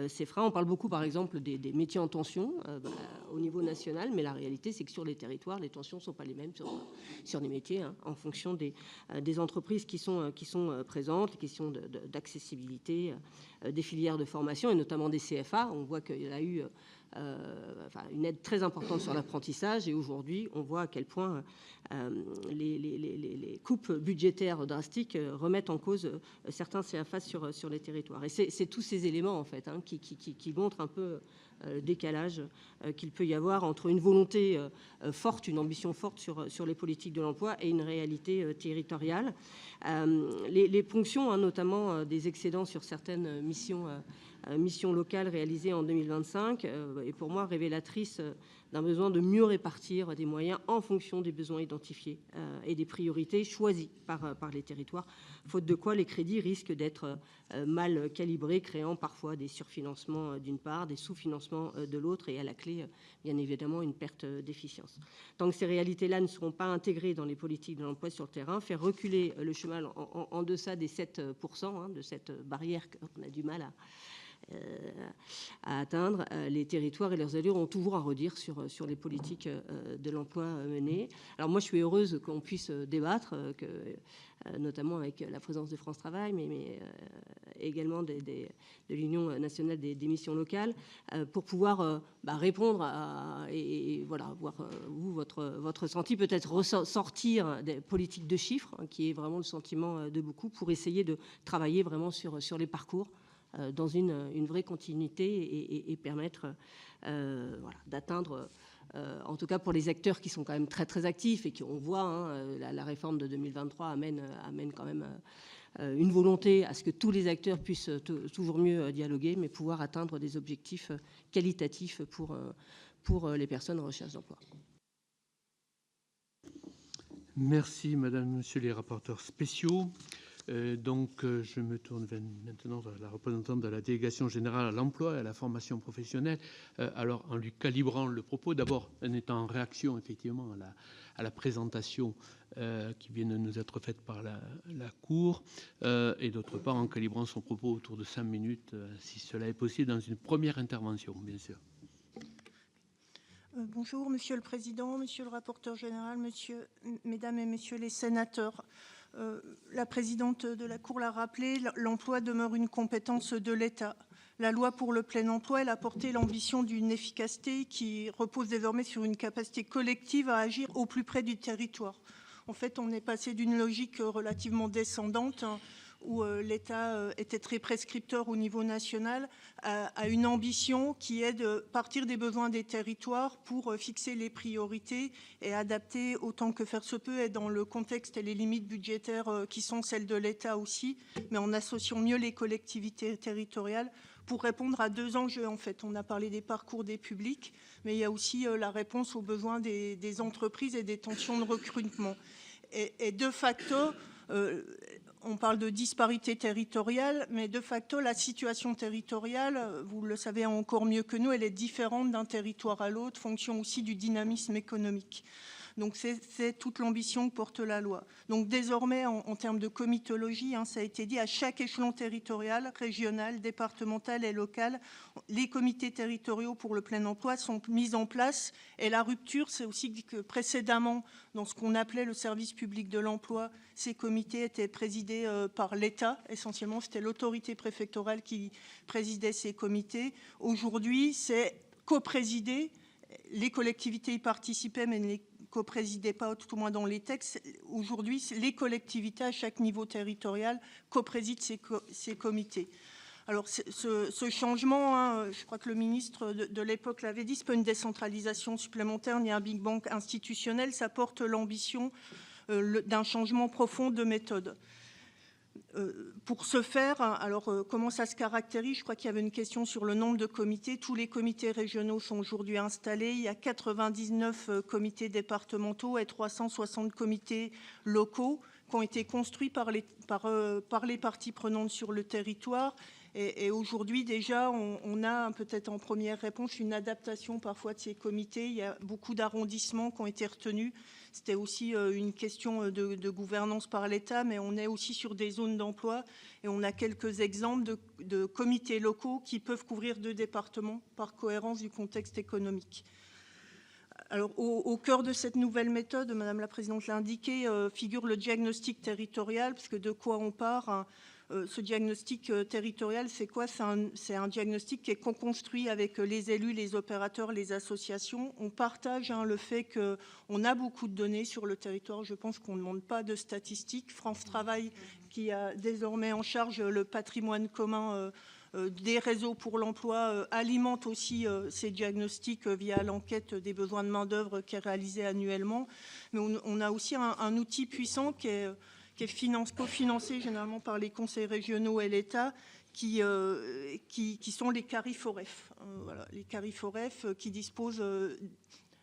ces freins. On parle beaucoup, par exemple, des métiers en tension au niveau national, mais la réalité, c'est que sur les territoires, les tensions ne sont pas les mêmes sur les métiers, hein, en fonction des entreprises qui sont présentes, les questions d'accessibilité, des filières de formation et notamment des CFA. On voit qu'il y a eu une aide très importante sur l'apprentissage et aujourd'hui on voit à quel point les coupes budgétaires drastiques remettent en cause certains CFA sur les territoires. Et c'est tous ces éléments en fait qui montrent un peu le décalage qu'il peut y avoir entre une volonté forte, une ambition forte sur les politiques de l'emploi et une réalité territoriale. Les ponctions, notamment des excédents sur certaines missions locales réalisées en 2025, est pour moi révélatrice d'un besoin de mieux répartir des moyens en fonction des besoins identifiés et des priorités choisies par les territoires, faute de quoi les crédits risquent d'être mal calibrés, créant parfois des surfinancements d'une part, des sous-financements de l'autre et à la clé, bien évidemment, une perte d'efficience. Tant que ces réalités-là ne seront pas intégrées dans les politiques de l'emploi sur le terrain, faire reculer le chômage en deçà des 7%, de cette barrière qu'on a du mal à atteindre, les territoires et leurs allures ont toujours à redire sur les politiques de l'emploi menées. Alors moi, je suis heureuse qu'on puisse débattre, notamment avec la présence de France Travail, mais également de l'Union nationale des missions locales, pour pouvoir répondre et voilà, voir vous, votre ressenti, peut-être ressortir des politiques de chiffres, qui est vraiment le sentiment de beaucoup, pour essayer de travailler vraiment sur les parcours, dans une vraie continuité et permettre d'atteindre, en tout cas pour les acteurs qui sont quand même très très actifs et qu'on voit, la réforme de 2023 amène quand même une volonté à ce que tous les acteurs puissent toujours mieux dialoguer, mais pouvoir atteindre des objectifs qualitatifs pour les personnes en recherche d'emploi. Merci, Madame, Monsieur les rapporteurs spéciaux. Je me tourne maintenant vers la représentante de la délégation générale à l'emploi et à la formation professionnelle. Alors, en lui calibrant le propos, d'abord, en étant en réaction effectivement à la présentation qui vient de nous être faite par la Cour, et d'autre part, en calibrant son propos autour de 5 minutes, si cela est possible, dans une première intervention, bien sûr. Bonjour, Monsieur le Président, Monsieur le rapporteur général, Mesdames et Messieurs les sénateurs. La présidente de la Cour l'a rappelé, l'emploi demeure une compétence de l'État. La loi pour le plein emploi, elle a porté l'ambition d'une efficacité qui repose désormais sur une capacité collective à agir au plus près du territoire. En fait, on est passé d'une logique relativement descendante, où l'État était très prescripteur au niveau national, à une ambition qui est de partir des besoins des territoires pour fixer les priorités et adapter autant que faire se peut, et dans le contexte et les limites budgétaires qui sont celles de l'État aussi, mais en associant mieux les collectivités territoriales pour répondre à deux enjeux. En fait, on a parlé des parcours des publics, mais il y a aussi la réponse aux besoins des entreprises et des tensions de recrutement. Et de facto, on parle de disparité territoriale, mais de facto, la situation territoriale, vous le savez encore mieux que nous, elle est différente d'un territoire à l'autre, fonction aussi du dynamisme économique. Donc c'est toute l'ambition que porte la loi. Donc désormais, en termes de comitologie, ça a été dit, à chaque échelon territorial, régional, départemental et local, les comités territoriaux pour le plein emploi sont mis en place. Et la rupture, c'est aussi que précédemment, dans ce qu'on appelait le service public de l'emploi, ces comités étaient présidés par l'État. Essentiellement, c'était l'autorité préfectorale qui présidait ces comités. Aujourd'hui, c'est coprésidé. Les collectivités y participaient, mais ne coprésidaient pas, tout au moins dans les textes. Aujourd'hui, les collectivités à chaque niveau territorial coprésident ces comités. Alors, ce changement, je crois que le ministre de l'époque l'avait dit, ce n'est pas une décentralisation supplémentaire ni un Big Bang institutionnel, ça porte l'ambition d'un changement profond de méthode. Pour ce faire, alors comment ça se caractérise? Je crois qu'il y avait une question sur le nombre de comités. Tous les comités régionaux sont aujourd'hui installés. Il y a 99 comités départementaux et 360 comités locaux qui ont été construits par les parties prenantes sur le territoire. Et aujourd'hui, déjà, on a peut-être en première réponse une adaptation parfois de ces comités. Il y a beaucoup d'arrondissements qui ont été retenus. C'était aussi une question de gouvernance par l'État, mais on est aussi sur des zones d'emploi et on a quelques exemples de comités locaux qui peuvent couvrir 2 départements par cohérence du contexte économique. Alors, au cœur de cette nouvelle méthode, Madame la Présidente l'a indiqué, figure le diagnostic territorial, parce que de quoi on part, ce diagnostic territorial, c'est quoi? C'est un diagnostic qui est co-construit avec les élus, les opérateurs, les associations. On partage le fait qu'on a beaucoup de données sur le territoire. Je pense qu'on ne demande pas de statistiques. France Travail, qui a désormais en charge le patrimoine commun des réseaux pour l'emploi, alimente aussi ces diagnostics via l'enquête des besoins de main-d'œuvre qui est réalisée annuellement. Mais on a aussi un outil puissant qui est cofinancé généralement par les conseils régionaux et l'État, qui sont les CARIFOREF. Voilà, les CARIFOREF qui disposent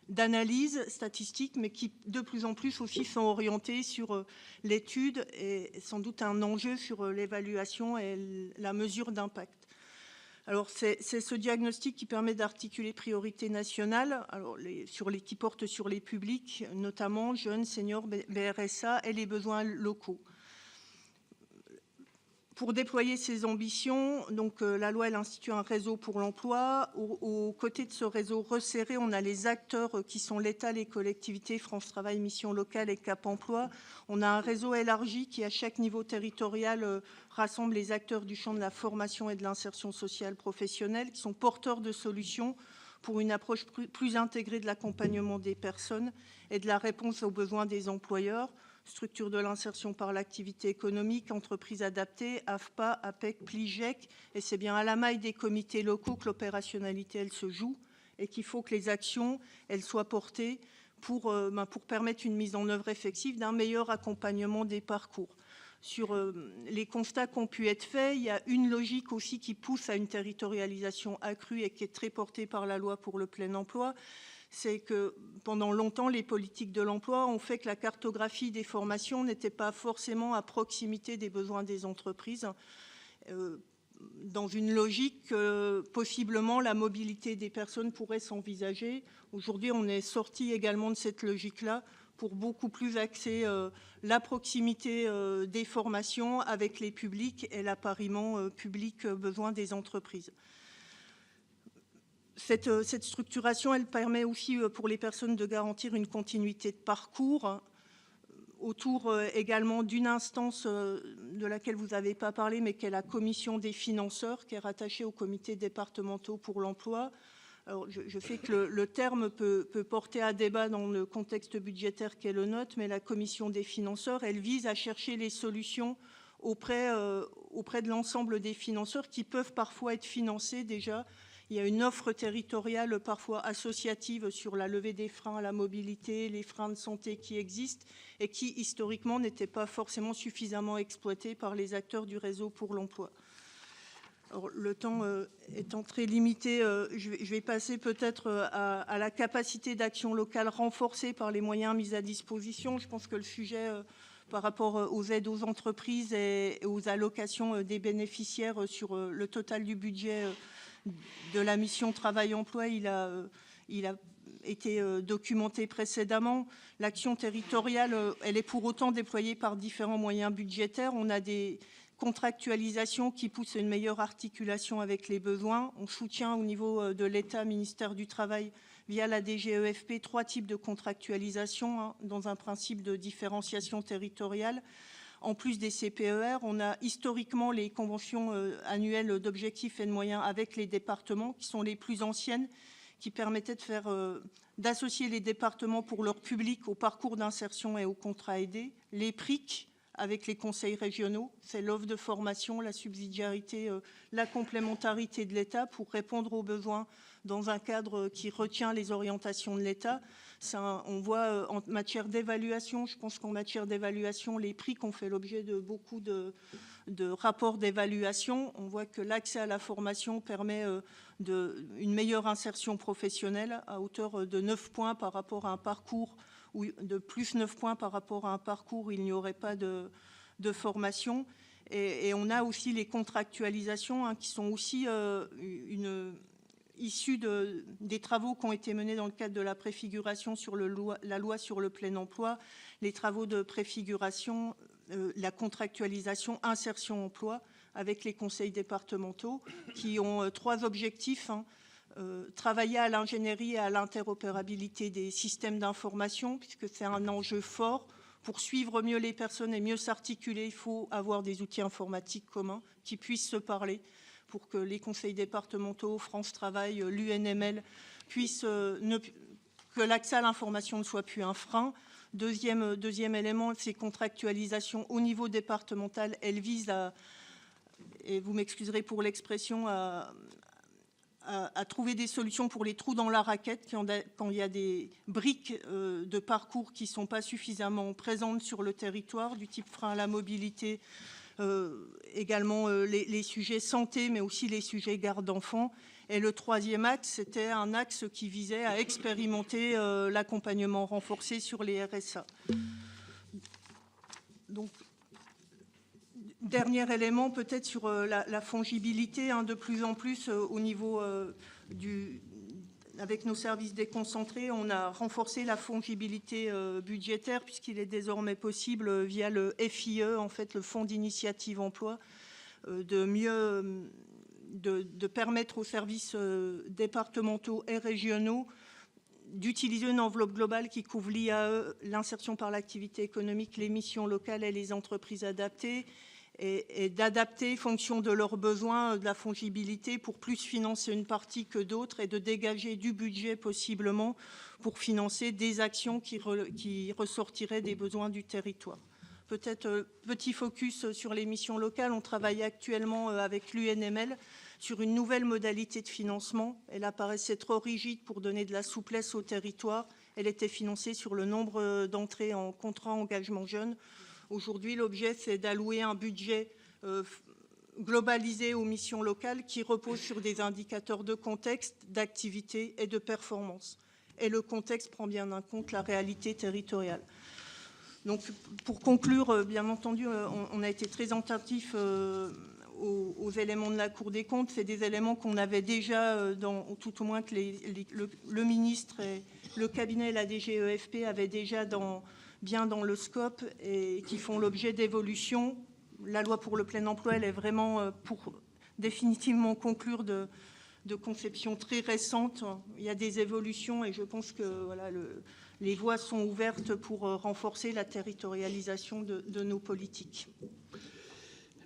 d'analyses statistiques, mais qui de plus en plus aussi sont orientés sur l'étude et sans doute un enjeu sur l'évaluation et la mesure d'impact. Alors, c'est ce diagnostic qui permet d'articuler priorités nationales, alors qui portent sur les publics, notamment jeunes, seniors, BRSA et les besoins locaux. Pour déployer ces ambitions, donc, la loi elle institue un réseau pour l'emploi. Aux côtés de ce réseau resserré, on a les acteurs qui sont l'État, les collectivités, France Travail, Mission Locale et Cap Emploi. On a un réseau élargi qui, à chaque niveau territorial, rassemble les acteurs du champ de la formation et de l'insertion sociale professionnelle, qui sont porteurs de solutions pour une approche plus intégrée de l'accompagnement des personnes et de la réponse aux besoins des employeurs. Structure de l'insertion par l'activité économique, entreprises adaptées, AFPA, APEC, PLIGEC. Et c'est bien à la maille des comités locaux que l'opérationnalité, elle se joue et qu'il faut que les actions, elles soient portées pour permettre une mise en œuvre effective d'un meilleur accompagnement des parcours. Sur les constats qui ont pu être faits, il y a une logique aussi qui pousse à une territorialisation accrue et qui est très portée par la loi pour le plein emploi. c'est que pendant longtemps, les politiques de l'emploi ont fait que la cartographie des formations n'était pas forcément à proximité des besoins des entreprises. Dans une logique, possiblement, la mobilité des personnes pourrait s'envisager. Aujourd'hui, on est sorti également de cette logique-là pour beaucoup plus axer la proximité des formations avec les publics et l'appariement public besoin des entreprises. Cette structuration, elle permet aussi pour les personnes de garantir une continuité de parcours autour également d'une instance de laquelle vous n'avez pas parlé, mais qui est la commission des financeurs, qui est rattachée aux comités départementaux pour l'emploi. Alors, je sais que le terme peut porter à débat dans le contexte budgétaire qui est le nôtre, mais la commission des financeurs, elle vise à chercher les solutions auprès de l'ensemble des financeurs qui peuvent parfois être financés déjà. Il y a une offre territoriale parfois associative sur la levée des freins à la mobilité, les freins de santé qui existent et qui historiquement n'étaient pas forcément suffisamment exploités par les acteurs du réseau pour l'emploi. Alors, le temps étant très limité, je vais passer peut-être à la capacité d'action locale renforcée par les moyens mis à disposition. Je pense que le sujet par rapport aux aides aux entreprises et aux allocations des bénéficiaires sur le total du budget de la mission Travail-Emploi, il a été documenté précédemment. L'action territoriale, elle est pour autant déployée par différents moyens budgétaires. On a des contractualisations qui poussent à une meilleure articulation avec les besoins. On soutient au niveau de l'État, ministère du Travail, via la DGEFP, 3 types de contractualisation dans un principe de différenciation territoriale. En plus des CPER, on a historiquement les conventions annuelles d'objectifs et de moyens avec les départements, qui sont les plus anciennes, qui permettaient d'associer les départements pour leur public au parcours d'insertion et aux contrats aidés. Les PRIC, avec les conseils régionaux, c'est l'offre de formation, la subsidiarité, la complémentarité de l'État pour répondre aux besoins dans un cadre qui retient les orientations de l'État. On voit en matière d'évaluation, je pense qu'en matière d'évaluation, les prix ont fait l'objet de beaucoup de rapports d'évaluation. On voit que l'accès à la formation permet une meilleure insertion professionnelle à hauteur de 9 points par rapport à un parcours, ou de plus 9 points par rapport à un parcours où il n'y aurait pas de formation. Et on a aussi les contractualisations qui sont aussi issus des travaux qui ont été menés dans le cadre de la préfiguration sur la loi sur le plein emploi, les travaux de préfiguration, la contractualisation, insertion emploi avec les conseils départementaux qui ont 3 objectifs. Travailler à l'ingénierie et à l'interopérabilité des systèmes d'information, puisque c'est un enjeu fort. Pour suivre mieux les personnes et mieux s'articuler, il faut avoir des outils informatiques communs qui puissent se parler, pour que les conseils départementaux, France Travail, l'UNML, que l'accès à l'information ne soit plus un frein. Deuxième élément, ces contractualisations au niveau départemental, elles visent à, et vous m'excuserez pour l'expression, à trouver des solutions pour les trous dans la raquette quand il y a des briques de parcours qui ne sont pas suffisamment présentes sur le territoire, du type frein à la mobilité, également les sujets santé, mais aussi les sujets garde d'enfants. Et le 3e axe, c'était un axe qui visait à expérimenter l'accompagnement renforcé sur les RSA. Donc, dernier élément, peut-être sur la fongibilité, de plus en plus au niveau avec nos services déconcentrés, on a renforcé la fongibilité budgétaire puisqu'il est désormais possible via le FIE, en fait le Fonds d'initiative emploi, de permettre aux services départementaux et régionaux d'utiliser une enveloppe globale qui couvre l'IAE, l'insertion par l'activité économique, les missions locales et les entreprises adaptées, et d'adapter, fonction de leurs besoins, de la fongibilité pour plus financer une partie que d'autres et de dégager du budget possiblement pour financer des actions qui ressortiraient des besoins du territoire. Peut-être petit focus sur les missions locales. On travaille actuellement avec l'UNML sur une nouvelle modalité de financement. Elle apparaissait trop rigide pour donner de la souplesse au territoire. Elle était financée sur le nombre d'entrées en contrat engagement jeune. Aujourd'hui, l'objet, c'est d'allouer un budget globalisé aux missions locales qui repose sur des indicateurs de contexte, d'activité et de performance. et le contexte prend bien en compte la réalité territoriale. Donc, pour conclure, bien entendu, on a été très attentifs aux éléments de la Cour des comptes. C'est des éléments qu'on avait déjà, tout au moins que le ministre et le cabinet et la DGEFP avaient déjà bien dans le scope et qui font l'objet d'évolutions. La loi pour le plein emploi, elle est vraiment pour définitivement conclure de conception très récente. Il y a des évolutions et je pense que voilà, les voies sont ouvertes pour renforcer la territorialisation de nos politiques.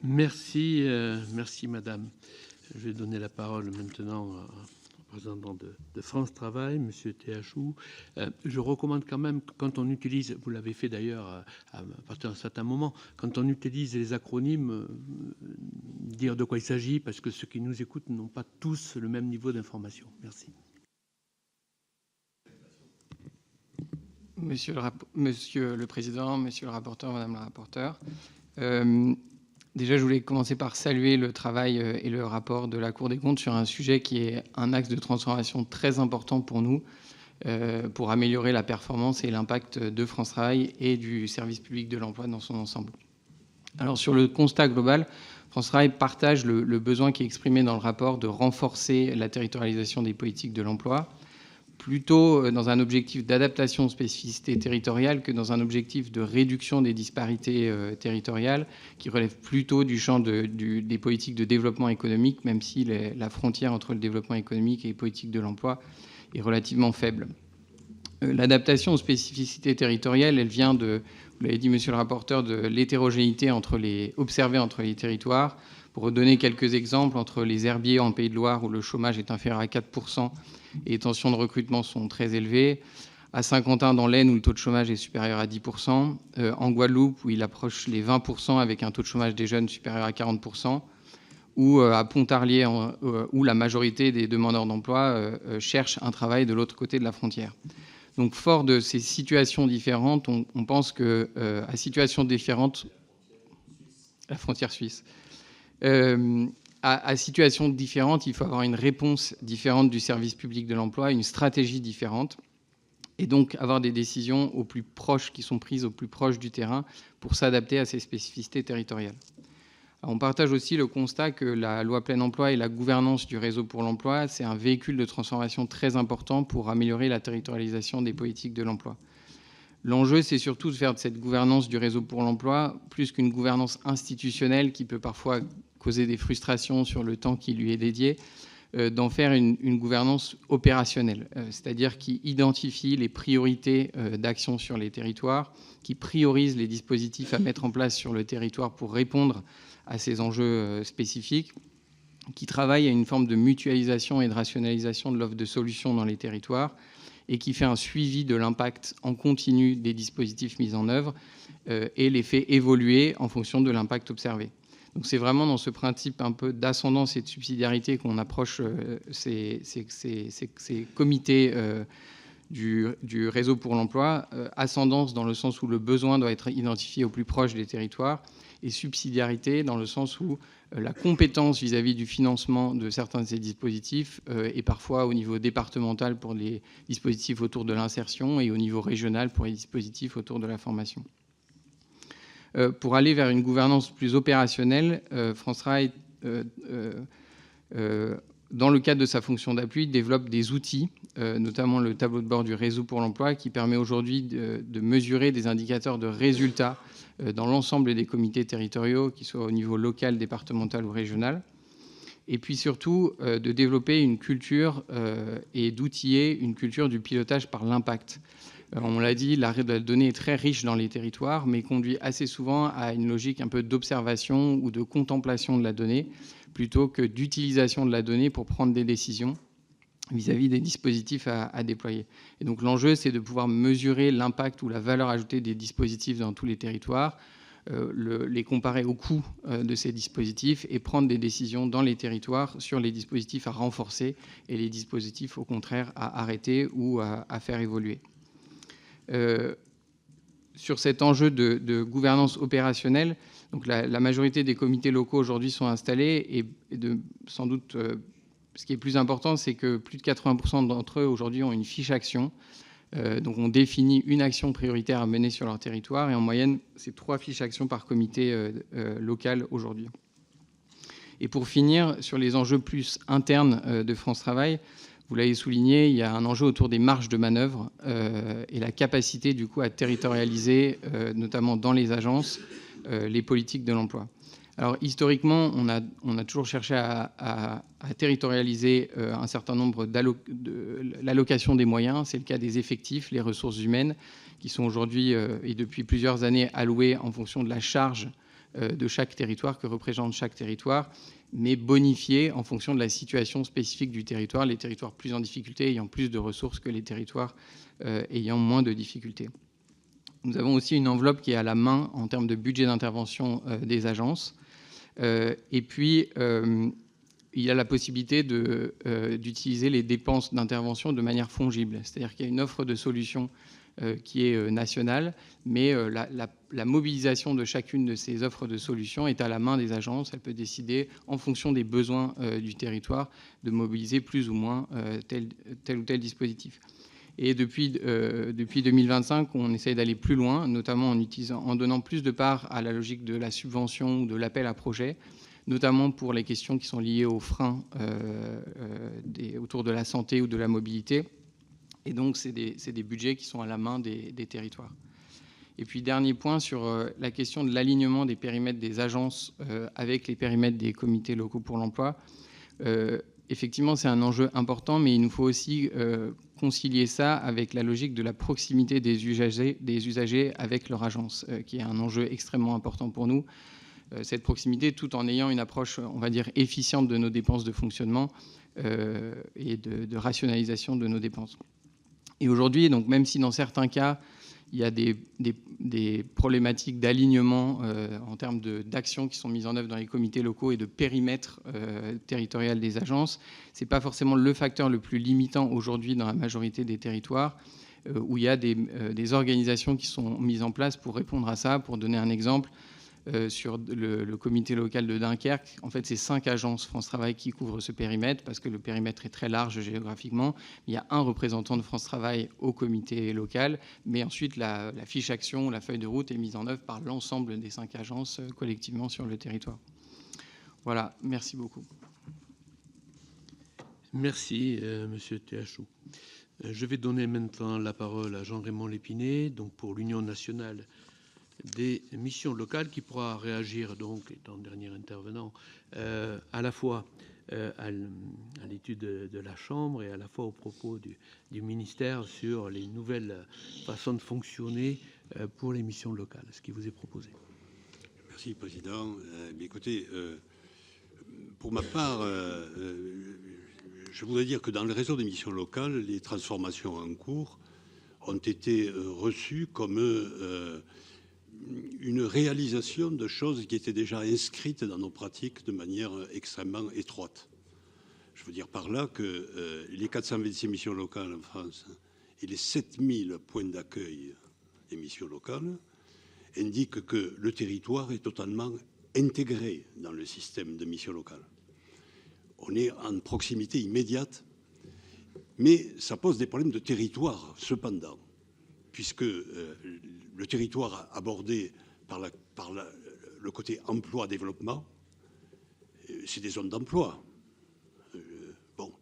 Merci, merci madame. Je vais donner la parole maintenant au représentant de France Travail, monsieur Théachou. Je recommande quand même, quand on utilise, vous l'avez fait d'ailleurs à partir d'un certain moment, quand on utilise les acronymes, dire de quoi il s'agit, parce que ceux qui nous écoutent n'ont pas tous le même niveau d'information. Merci. Monsieur le Président, Monsieur le rapporteur, Madame la rapporteure, déjà, je voulais commencer par saluer le travail et le rapport de la Cour des comptes sur un sujet qui est un axe de transformation très important pour nous, pour améliorer la performance et l'impact de France Travail et du service public de l'emploi dans son ensemble. Alors, sur le constat global, France Travail partage le besoin qui est exprimé dans le rapport de renforcer la territorialisation des politiques de l'emploi, plutôt dans un objectif d'adaptation aux spécificités territoriales que dans un objectif de réduction des disparités territoriales, qui relève plutôt du champ des politiques de développement économique, même si la frontière entre le développement économique et les politiques de l'emploi est relativement faible. L'adaptation aux spécificités territoriales, elle vient de, vous l'avez dit, monsieur le rapporteur, de l'hétérogénéité observée entre les territoires. Pour redonner quelques exemples, entre les herbiers en Pays de Loire, où le chômage est inférieur à 4%, et les tensions de recrutement sont très élevées, à Saint-Quentin dans l'Aisne, où le taux de chômage est supérieur à 10%, en Guadeloupe, où il approche les 20% avec un taux de chômage des jeunes supérieur à 40%, ou à Pontarlier, où la majorité des demandeurs d'emploi cherchent un travail de l'autre côté de la frontière. Donc, fort de ces situations différentes, on pense qu'à situations différentes, la frontière suisse, à situations différentes, il faut avoir une réponse différente du service public de l'emploi, une stratégie différente, et donc avoir des décisions au plus proches, qui sont prises au plus proche du terrain pour s'adapter à ces spécificités territoriales. Alors, on partage aussi le constat que la loi plein emploi et la gouvernance du réseau pour l'emploi, c'est un véhicule de transformation très important pour améliorer la territorialisation des politiques de l'emploi. L'enjeu, c'est surtout de faire de cette gouvernance du réseau pour l'emploi, plus qu'une gouvernance institutionnelle qui peut parfois causer des frustrations sur le temps qui lui est dédié, d'en faire une gouvernance opérationnelle, c'est-à-dire qui identifie les priorités d'action sur les territoires, qui priorise les dispositifs à mettre en place sur le territoire pour répondre à ces enjeux spécifiques, qui travaille à une forme de mutualisation et de rationalisation de l'offre de solutions dans les territoires, et qui fait un suivi de l'impact en continu des dispositifs mis en œuvre et les fait évoluer en fonction de l'impact observé. Donc c'est vraiment dans ce principe un peu d'ascendance et de subsidiarité qu'on approche ces comités du réseau pour l'emploi. Ascendance dans le sens où le besoin doit être identifié au plus proche des territoires, et subsidiarité dans le sens où la compétence vis-à-vis du financement de certains de ces dispositifs est parfois au niveau départemental pour les dispositifs autour de l'insertion et au niveau régional pour les dispositifs autour de la formation. Pour aller vers une gouvernance plus opérationnelle, France Travail, dans le cadre de sa fonction d'appui, développe des outils, notamment le tableau de bord du réseau pour l'emploi, qui permet aujourd'hui de mesurer des indicateurs de résultats dans l'ensemble des comités territoriaux, qu'ils soient au niveau local, départemental ou régional. Et puis surtout, de développer une culture et d'outiller une culture du pilotage par l'impact. On l'a dit, la donnée est très riche dans les territoires, mais conduit assez souvent à une logique un peu d'observation ou de contemplation de la donnée, plutôt que d'utilisation de la donnée pour prendre des décisions vis-à-vis des dispositifs à déployer. Et donc l'enjeu, c'est de pouvoir mesurer l'impact ou la valeur ajoutée des dispositifs dans tous les territoires, les comparer au coût de ces dispositifs et prendre des décisions dans les territoires sur les dispositifs à renforcer et les dispositifs, au contraire, à arrêter ou à faire évoluer. Sur cet enjeu de gouvernance opérationnelle, donc la majorité des comités locaux aujourd'hui sont installés et sans doute ce qui est plus important, c'est que plus de 80% d'entre eux aujourd'hui ont une fiche action. Donc on définit une action prioritaire à mener sur leur territoire et en moyenne, c'est 3 fiches actions par comité local aujourd'hui. Et pour finir, sur les enjeux plus internes de France Travail, vous l'avez souligné, il y a un enjeu autour des marges de manœuvre et la capacité du coup à territorialiser, notamment dans les agences, les politiques de l'emploi. Alors historiquement, on a toujours cherché à territorialiser un certain nombre de l'allocation des moyens. C'est le cas des effectifs, les ressources humaines, qui sont aujourd'hui et depuis plusieurs années allouées en fonction de la charge de chaque territoire, que représente chaque territoire, mais bonifiées en fonction de la situation spécifique du territoire, les territoires plus en difficulté ayant plus de ressources que les territoires ayant moins de difficultés. Nous avons aussi une enveloppe qui est à la main en termes de budget d'intervention des agences. Et puis, il y a la possibilité d'utiliser les dépenses d'intervention de manière fongible. C'est-à-dire qu'il y a une offre de solutions qui est nationale, mais la mobilisation de chacune de ces offres de solutions est à la main des agences. Elle peut décider, en fonction des besoins du territoire, de mobiliser plus ou moins tel ou tel dispositif. Et depuis 2025, on essaye d'aller plus loin, notamment en donnant plus de part à la logique de la subvention ou de l'appel à projet, notamment pour les questions qui sont liées aux freins autour de la santé ou de la mobilité. Et donc, c'est des budgets qui sont à la main des territoires. Et puis, dernier point sur la question de l'alignement des périmètres des agences avec les périmètres des comités locaux pour l'emploi. Effectivement, c'est un enjeu important, mais il nous faut aussi concilier ça avec la logique de la proximité des usagers avec leur agence, qui est un enjeu extrêmement important pour nous. Cette proximité, tout en ayant une approche, on va dire, efficiente de nos dépenses de fonctionnement et de rationalisation de nos dépenses. Et aujourd'hui, donc, même si dans certains cas, il y a des problématiques d'alignement en termes d'actions qui sont mises en œuvre dans les comités locaux et de périmètre territorial des agences. Ce n'est pas forcément le facteur le plus limitant aujourd'hui dans la majorité des territoires où il y a des organisations qui sont mises en place pour répondre à ça. Pour donner un exemple, sur le comité local de Dunkerque, en fait, c'est 5 agences France Travail qui couvrent ce périmètre parce que le périmètre est très large géographiquement. Il y a un représentant de France Travail au comité local, mais ensuite la fiche action, la feuille de route est mise en œuvre par l'ensemble des 5 agences collectivement sur le territoire. Voilà, merci beaucoup. Merci, Monsieur Théachou. Je vais donner maintenant la parole à Jean-Raymond Lépinay, donc pour l'Union nationale des missions locales, qui pourra réagir, donc, étant dernier intervenant, à la fois à l'étude de la Chambre et à la fois aux propos du ministère sur les nouvelles façons de fonctionner pour les missions locales, ce qui vous est proposé. Merci, Président. Écoutez, pour ma part, je voudrais dire que dans le réseau des missions locales, les transformations en cours ont été reçues comme une réalisation de choses qui étaient déjà inscrites dans nos pratiques de manière extrêmement étroite. Je veux dire par là que les 426 missions locales en France et les 7000 points d'accueil des missions locales indiquent que le territoire est totalement intégré dans le système de missions locales. On est en proximité immédiate, mais ça pose des problèmes de territoire, cependant, puisque le territoire abordé par le côté emploi-développement, c'est des zones d'emploi.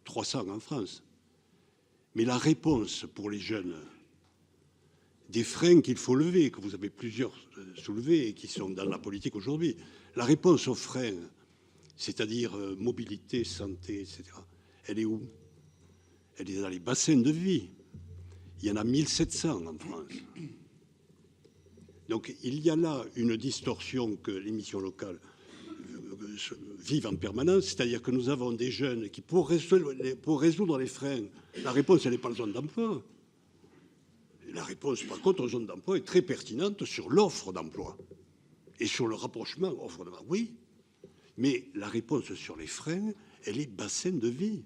300 en France. Mais la réponse pour les jeunes, des freins qu'il faut lever, que vous avez plusieurs soulevés et qui sont dans la politique aujourd'hui, la réponse aux freins, c'est-à-dire mobilité, santé, etc., elle est où? Elle est dans les bassins de vie. Il y en a 1700 en France. Donc il y a là une distorsion que les missions locales vivent en permanence, c'est-à-dire que nous avons des jeunes qui, pour résoudre les freins, la réponse, elle n'est pas la zone d'emploi. La réponse, par contre, aux zones d'emploi est très pertinente sur l'offre d'emploi et sur le rapprochement offre d'emploi. Oui, mais la réponse sur les freins, elle est bassin de vie.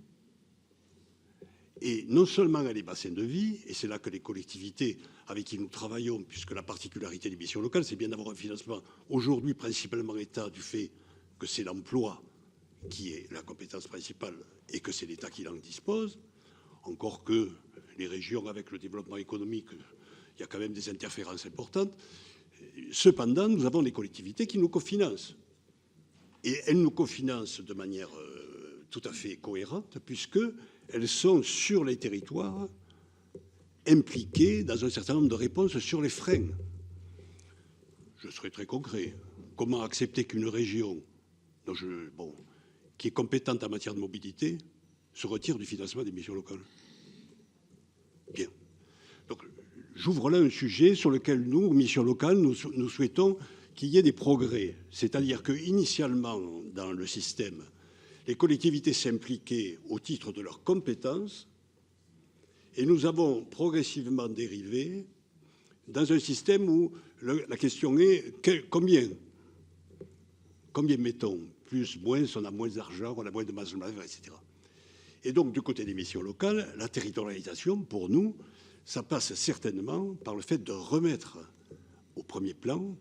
Et non seulement elle est bassin de vie, et c'est là que les collectivités avec qui nous travaillons, puisque la particularité des missions locales, c'est bien d'avoir un financement aujourd'hui principalement État, du fait que c'est l'emploi qui est la compétence principale et que c'est l'État qui en dispose, encore que les régions, avec le développement économique, il y a quand même des interférences importantes. Cependant, nous avons les collectivités qui nous cofinancent. Et elles nous cofinancent de manière tout à fait cohérente, puisqu'elles sont sur les territoires impliquées dans un certain nombre de réponses sur les freins. Je serai très concret. Comment accepter qu'une région qui est compétente en matière de mobilité se retire du financement des missions locales? Bien. Donc, j'ouvre là un sujet sur lequel nous, missions locales, nous souhaitons qu'il y ait des progrès. C'est-à-dire qu'initialement, dans le système, les collectivités s'impliquaient au titre de leurs compétences et nous avons progressivement dérivé dans un système où la question est combien mettons? Plus, moins, on a moins d'argent, on a moins de masse d'œuvre, etc. Et donc, du côté des missions locales, la territorialisation, pour nous, ça passe certainement par le fait de remettre au premier plan,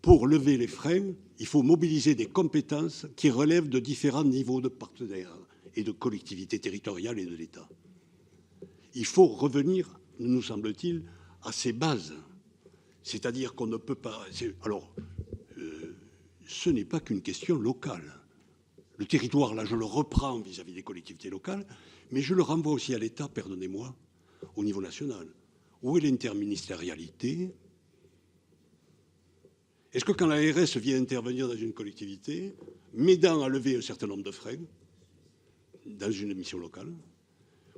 pour lever les freins, il faut mobiliser des compétences qui relèvent de différents niveaux de partenaires et de collectivités territoriales et de l'État. Il faut revenir, nous semble-t-il, à ces bases. C'est-à-dire qu'on ne peut pas... Alors, ce n'est pas qu'une question locale. Le territoire, là, je le reprends vis-à-vis des collectivités locales, mais je le renvoie aussi à l'État, pardonnez-moi, au niveau national. Où est l'interministérialité? Est-ce que quand l'ARS vient intervenir dans une collectivité, m'aidant à lever un certain nombre de freins dans une mission locale,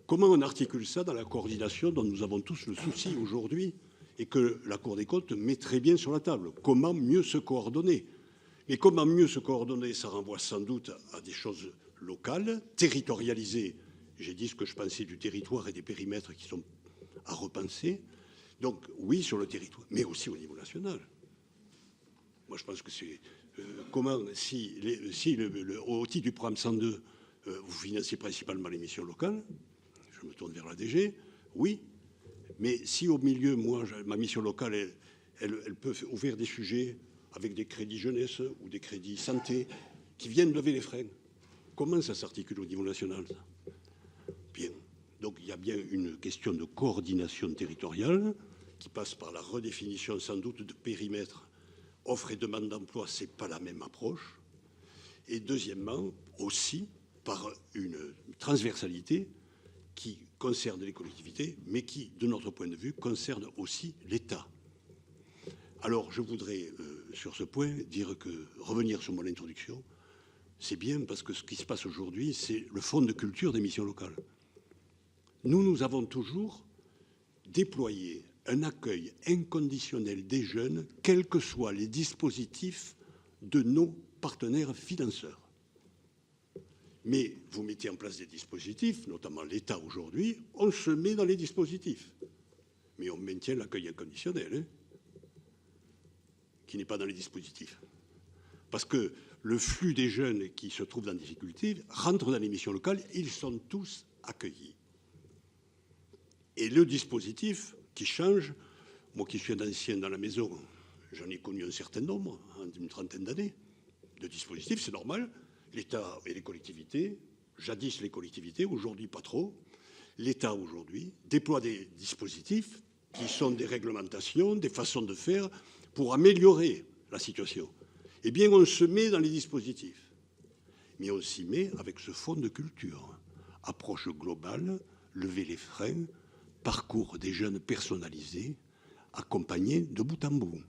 comment on articule ça dans la coordination dont nous avons tous le souci aujourd'hui et que la Cour des comptes met très bien sur la table? Comment mieux se coordonner? Mais comment mieux se coordonner? Ça renvoie sans doute à des choses locales, territorialisées. J'ai dit ce que je pensais du territoire et des périmètres qui sont à repenser. Donc oui, sur le territoire, mais aussi au niveau national. Moi, je pense que c'est comment, si au titre du programme 102, vous financez principalement les missions locales, je me tourne vers la DG, oui, mais si au milieu, moi, ma mission locale, elle peut ouvrir des sujets avec des crédits jeunesse ou des crédits santé qui viennent lever les freins, comment ça s'articule au niveau national, ça? Bien. Donc il y a bien une question de coordination territoriale qui passe par la redéfinition sans doute de périmètre. Offre et demande d'emploi, ce n'est pas la même approche. Et deuxièmement, aussi par une transversalité qui concerne les collectivités, mais qui, de notre point de vue, concerne aussi l'État. Alors, je voudrais, sur ce point, dire que revenir sur mon introduction, c'est bien parce que ce qui se passe aujourd'hui, c'est le fonds de culture des missions locales. Nous avons toujours déployé un accueil inconditionnel des jeunes, quels que soient les dispositifs de nos partenaires financeurs. Mais vous mettez en place des dispositifs, notamment l'État aujourd'hui, on se met dans les dispositifs. Mais on maintient l'accueil inconditionnel, hein, qui n'est pas dans les dispositifs. Parce que le flux des jeunes qui se trouvent dans des difficultés rentrent dans les missions locales, ils sont tous accueillis. Et le dispositif qui change, moi qui suis un ancien dans la maison, j'en ai connu un certain nombre, une trentaine d'années, de dispositifs, c'est normal. L'État et les collectivités, jadis les collectivités, aujourd'hui pas trop, l'État aujourd'hui déploie des dispositifs qui sont des réglementations, des façons de faire pour améliorer la situation. Eh bien, on se met dans les dispositifs. Mais on s'y met avec ce fonds de culture. Approche globale, lever les freins, parcours des jeunes personnalisés, accompagnés de bout en bout.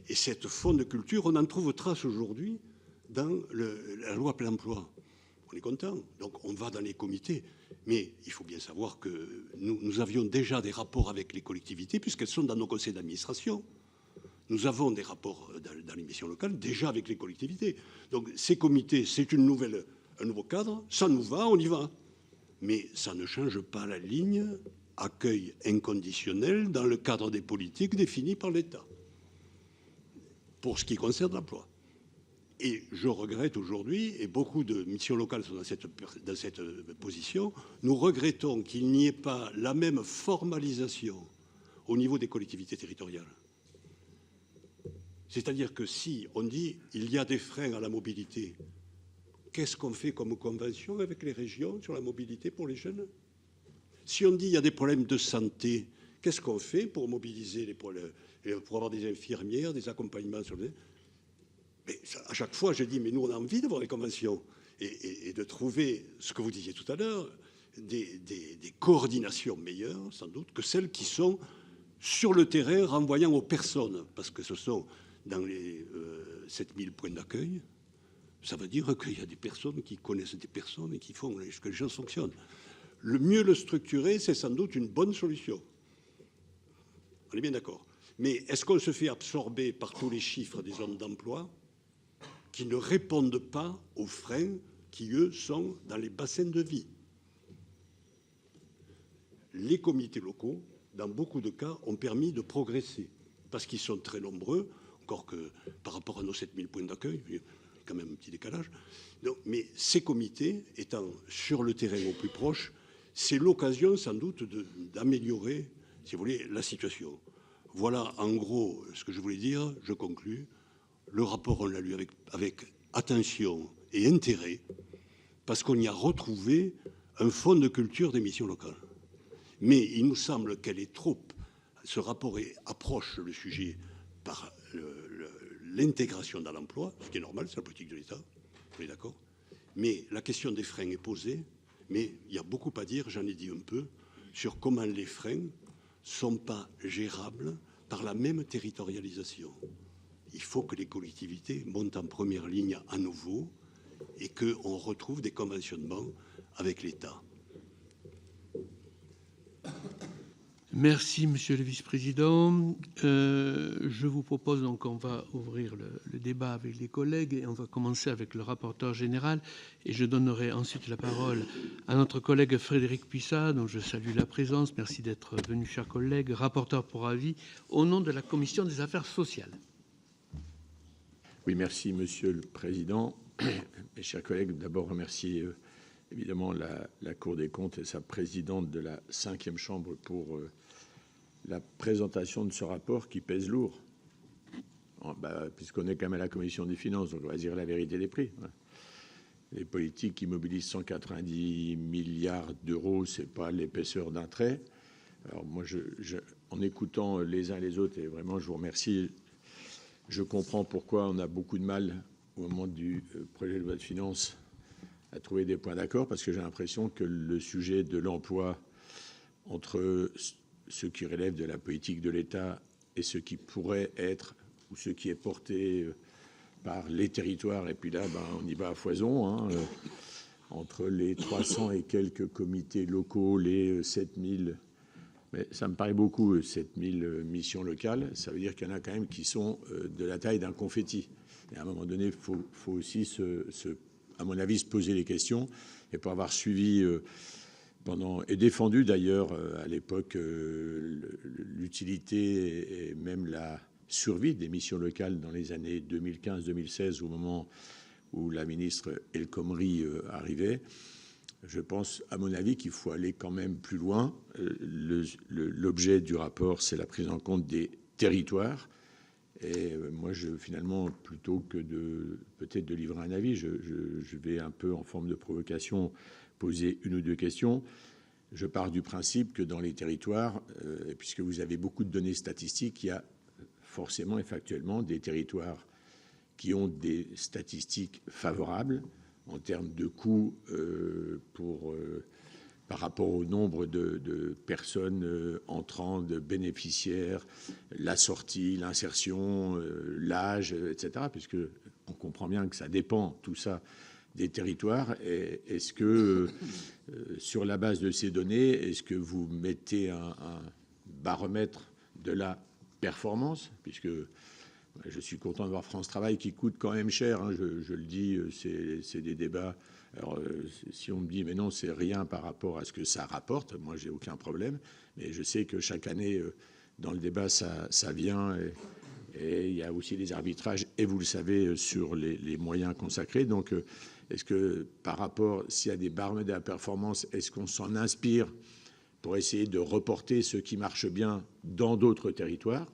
Et cette fonds de culture, on en trouve trace aujourd'hui dans la loi plein emploi. On est content. Donc on va dans les comités. Mais il faut bien savoir que nous avions déjà des rapports avec les collectivités, puisqu'elles sont dans nos conseils d'administration. Nous avons des rapports dans les missions locales, déjà avec les collectivités. Donc ces comités, c'est un nouveau cadre. Ça nous va, on y va. Mais ça ne change pas la ligne accueil inconditionnel dans le cadre des politiques définies par l'État, pour ce qui concerne l'emploi. Et je regrette aujourd'hui, et beaucoup de missions locales sont dans cette position, nous regrettons qu'il n'y ait pas la même formalisation au niveau des collectivités territoriales. C'est-à-dire que si on dit il y a des freins à la mobilité, qu'est-ce qu'on fait comme convention avec les régions sur la mobilité pour les jeunes? Si on dit qu'il y a des problèmes de santé, qu'est-ce qu'on fait pour mobiliser pour avoir des infirmières, des accompagnements sur les... Mais à chaque fois, je dis, mais nous, on a envie d'avoir des conventions et de trouver, ce que vous disiez tout à l'heure, des coordinations meilleures, sans doute, que celles qui sont sur le terrain, renvoyant aux personnes, parce que ce sont dans les 7000 points d'accueil, ça veut dire qu'il y a des personnes qui connaissent des personnes et qui font que les choses fonctionnent. Le mieux le structurer, c'est sans doute une bonne solution. On est bien d'accord. Mais est-ce qu'on se fait absorber par tous les chiffres des zones d'emploi qui ne répondent pas aux freins qui, eux, sont dans les bassins de vie? Les comités locaux, dans beaucoup de cas, ont permis de progresser, parce qu'ils sont très nombreux, encore que par rapport à nos 7000 points d'accueil, il y a quand même un petit décalage. Donc, mais ces comités, étant sur le terrain au plus proche, c'est l'occasion sans doute d'améliorer, si vous voulez, la situation. Voilà en gros ce que je voulais dire, je conclus. Le rapport, on l'a lu avec attention et intérêt, parce qu'on y a retrouvé un fond de culture des missions locales. Mais il nous semble qu'elle est trop... Ce rapport approche le sujet par l'intégration dans l'emploi, ce qui est normal, c'est la politique de l'État, on est d'accord. Mais la question des freins est posée, mais il y a beaucoup à dire, j'en ai dit un peu, sur comment les freins ne sont pas gérables par la même territorialisation. Il faut que les collectivités montent en première ligne à nouveau et qu'on retrouve des conventionnements avec l'État. Merci, Monsieur le Vice-président. Je vous propose donc qu'on va ouvrir le débat avec les collègues et on va commencer avec le rapporteur général et je donnerai ensuite la parole à notre collègue Frédérique Puissat, dont je salue la présence. Merci d'être venu, chers collègues, rapporteur pour avis au nom de la Commission des affaires sociales. Oui, merci, Monsieur le Président. Mes chers collègues, d'abord remercier évidemment la Cour des comptes et sa présidente de la 5e chambre pour la présentation de ce rapport qui pèse lourd. Puisqu'on est quand même à la Commission des finances, donc on va dire la vérité des prix. Les politiques qui mobilisent 190 milliards d'euros, c'est pas l'épaisseur d'un trait. Alors moi, en écoutant les uns les autres, et vraiment je vous remercie, je comprends pourquoi on a beaucoup de mal au moment du projet de loi de finances à trouver des points d'accord, parce que j'ai l'impression que le sujet de l'emploi entre ce qui relève de la politique de l'État et ce qui pourrait être ou ce qui est porté par les territoires, et puis là, on y va à foison, hein, entre les 300 et quelques comités locaux, les 7000, mais ça me paraît beaucoup, 7000 missions locales, ça veut dire qu'il y en a quand même qui sont de la taille d'un confetti. Et à un moment donné, il faut aussi, à mon avis, se poser les questions, et pour avoir suivi... et défendu d'ailleurs à l'époque l'utilité et même la survie des missions locales dans les années 2015-2016, au moment où la ministre El Khomri arrivait. Je pense, à mon avis, qu'il faut aller quand même plus loin. L'objet du rapport, c'est la prise en compte des territoires. Et moi, finalement, plutôt que peut-être de livrer un avis, je vais un peu en forme de provocation poser une ou deux questions. Je pars du principe que dans les territoires, puisque vous avez beaucoup de données statistiques, il y a forcément et factuellement des territoires qui ont des statistiques favorables en termes de coûts par rapport au nombre de personnes entrant, de bénéficiaires, la sortie, l'insertion, l'âge, etc. Puisque on comprend bien que ça dépend, tout ça, des territoires. Est-ce que, sur la base de ces données, est-ce que vous mettez un baromètre de la performance, puisque je suis content de voir France Travail qui coûte quand même cher, hein, je le dis, c'est des débats. Alors, si on me dit, mais non, c'est rien par rapport à ce que ça rapporte, moi, j'ai aucun problème. Mais je sais que chaque année, dans le débat, ça vient. Et il y a aussi des arbitrages, et vous le savez, sur les moyens consacrés. Donc, est-ce que par rapport, s'il y a des baromètres de la performance, est-ce qu'on s'en inspire pour essayer de reporter ce qui marche bien dans d'autres territoires?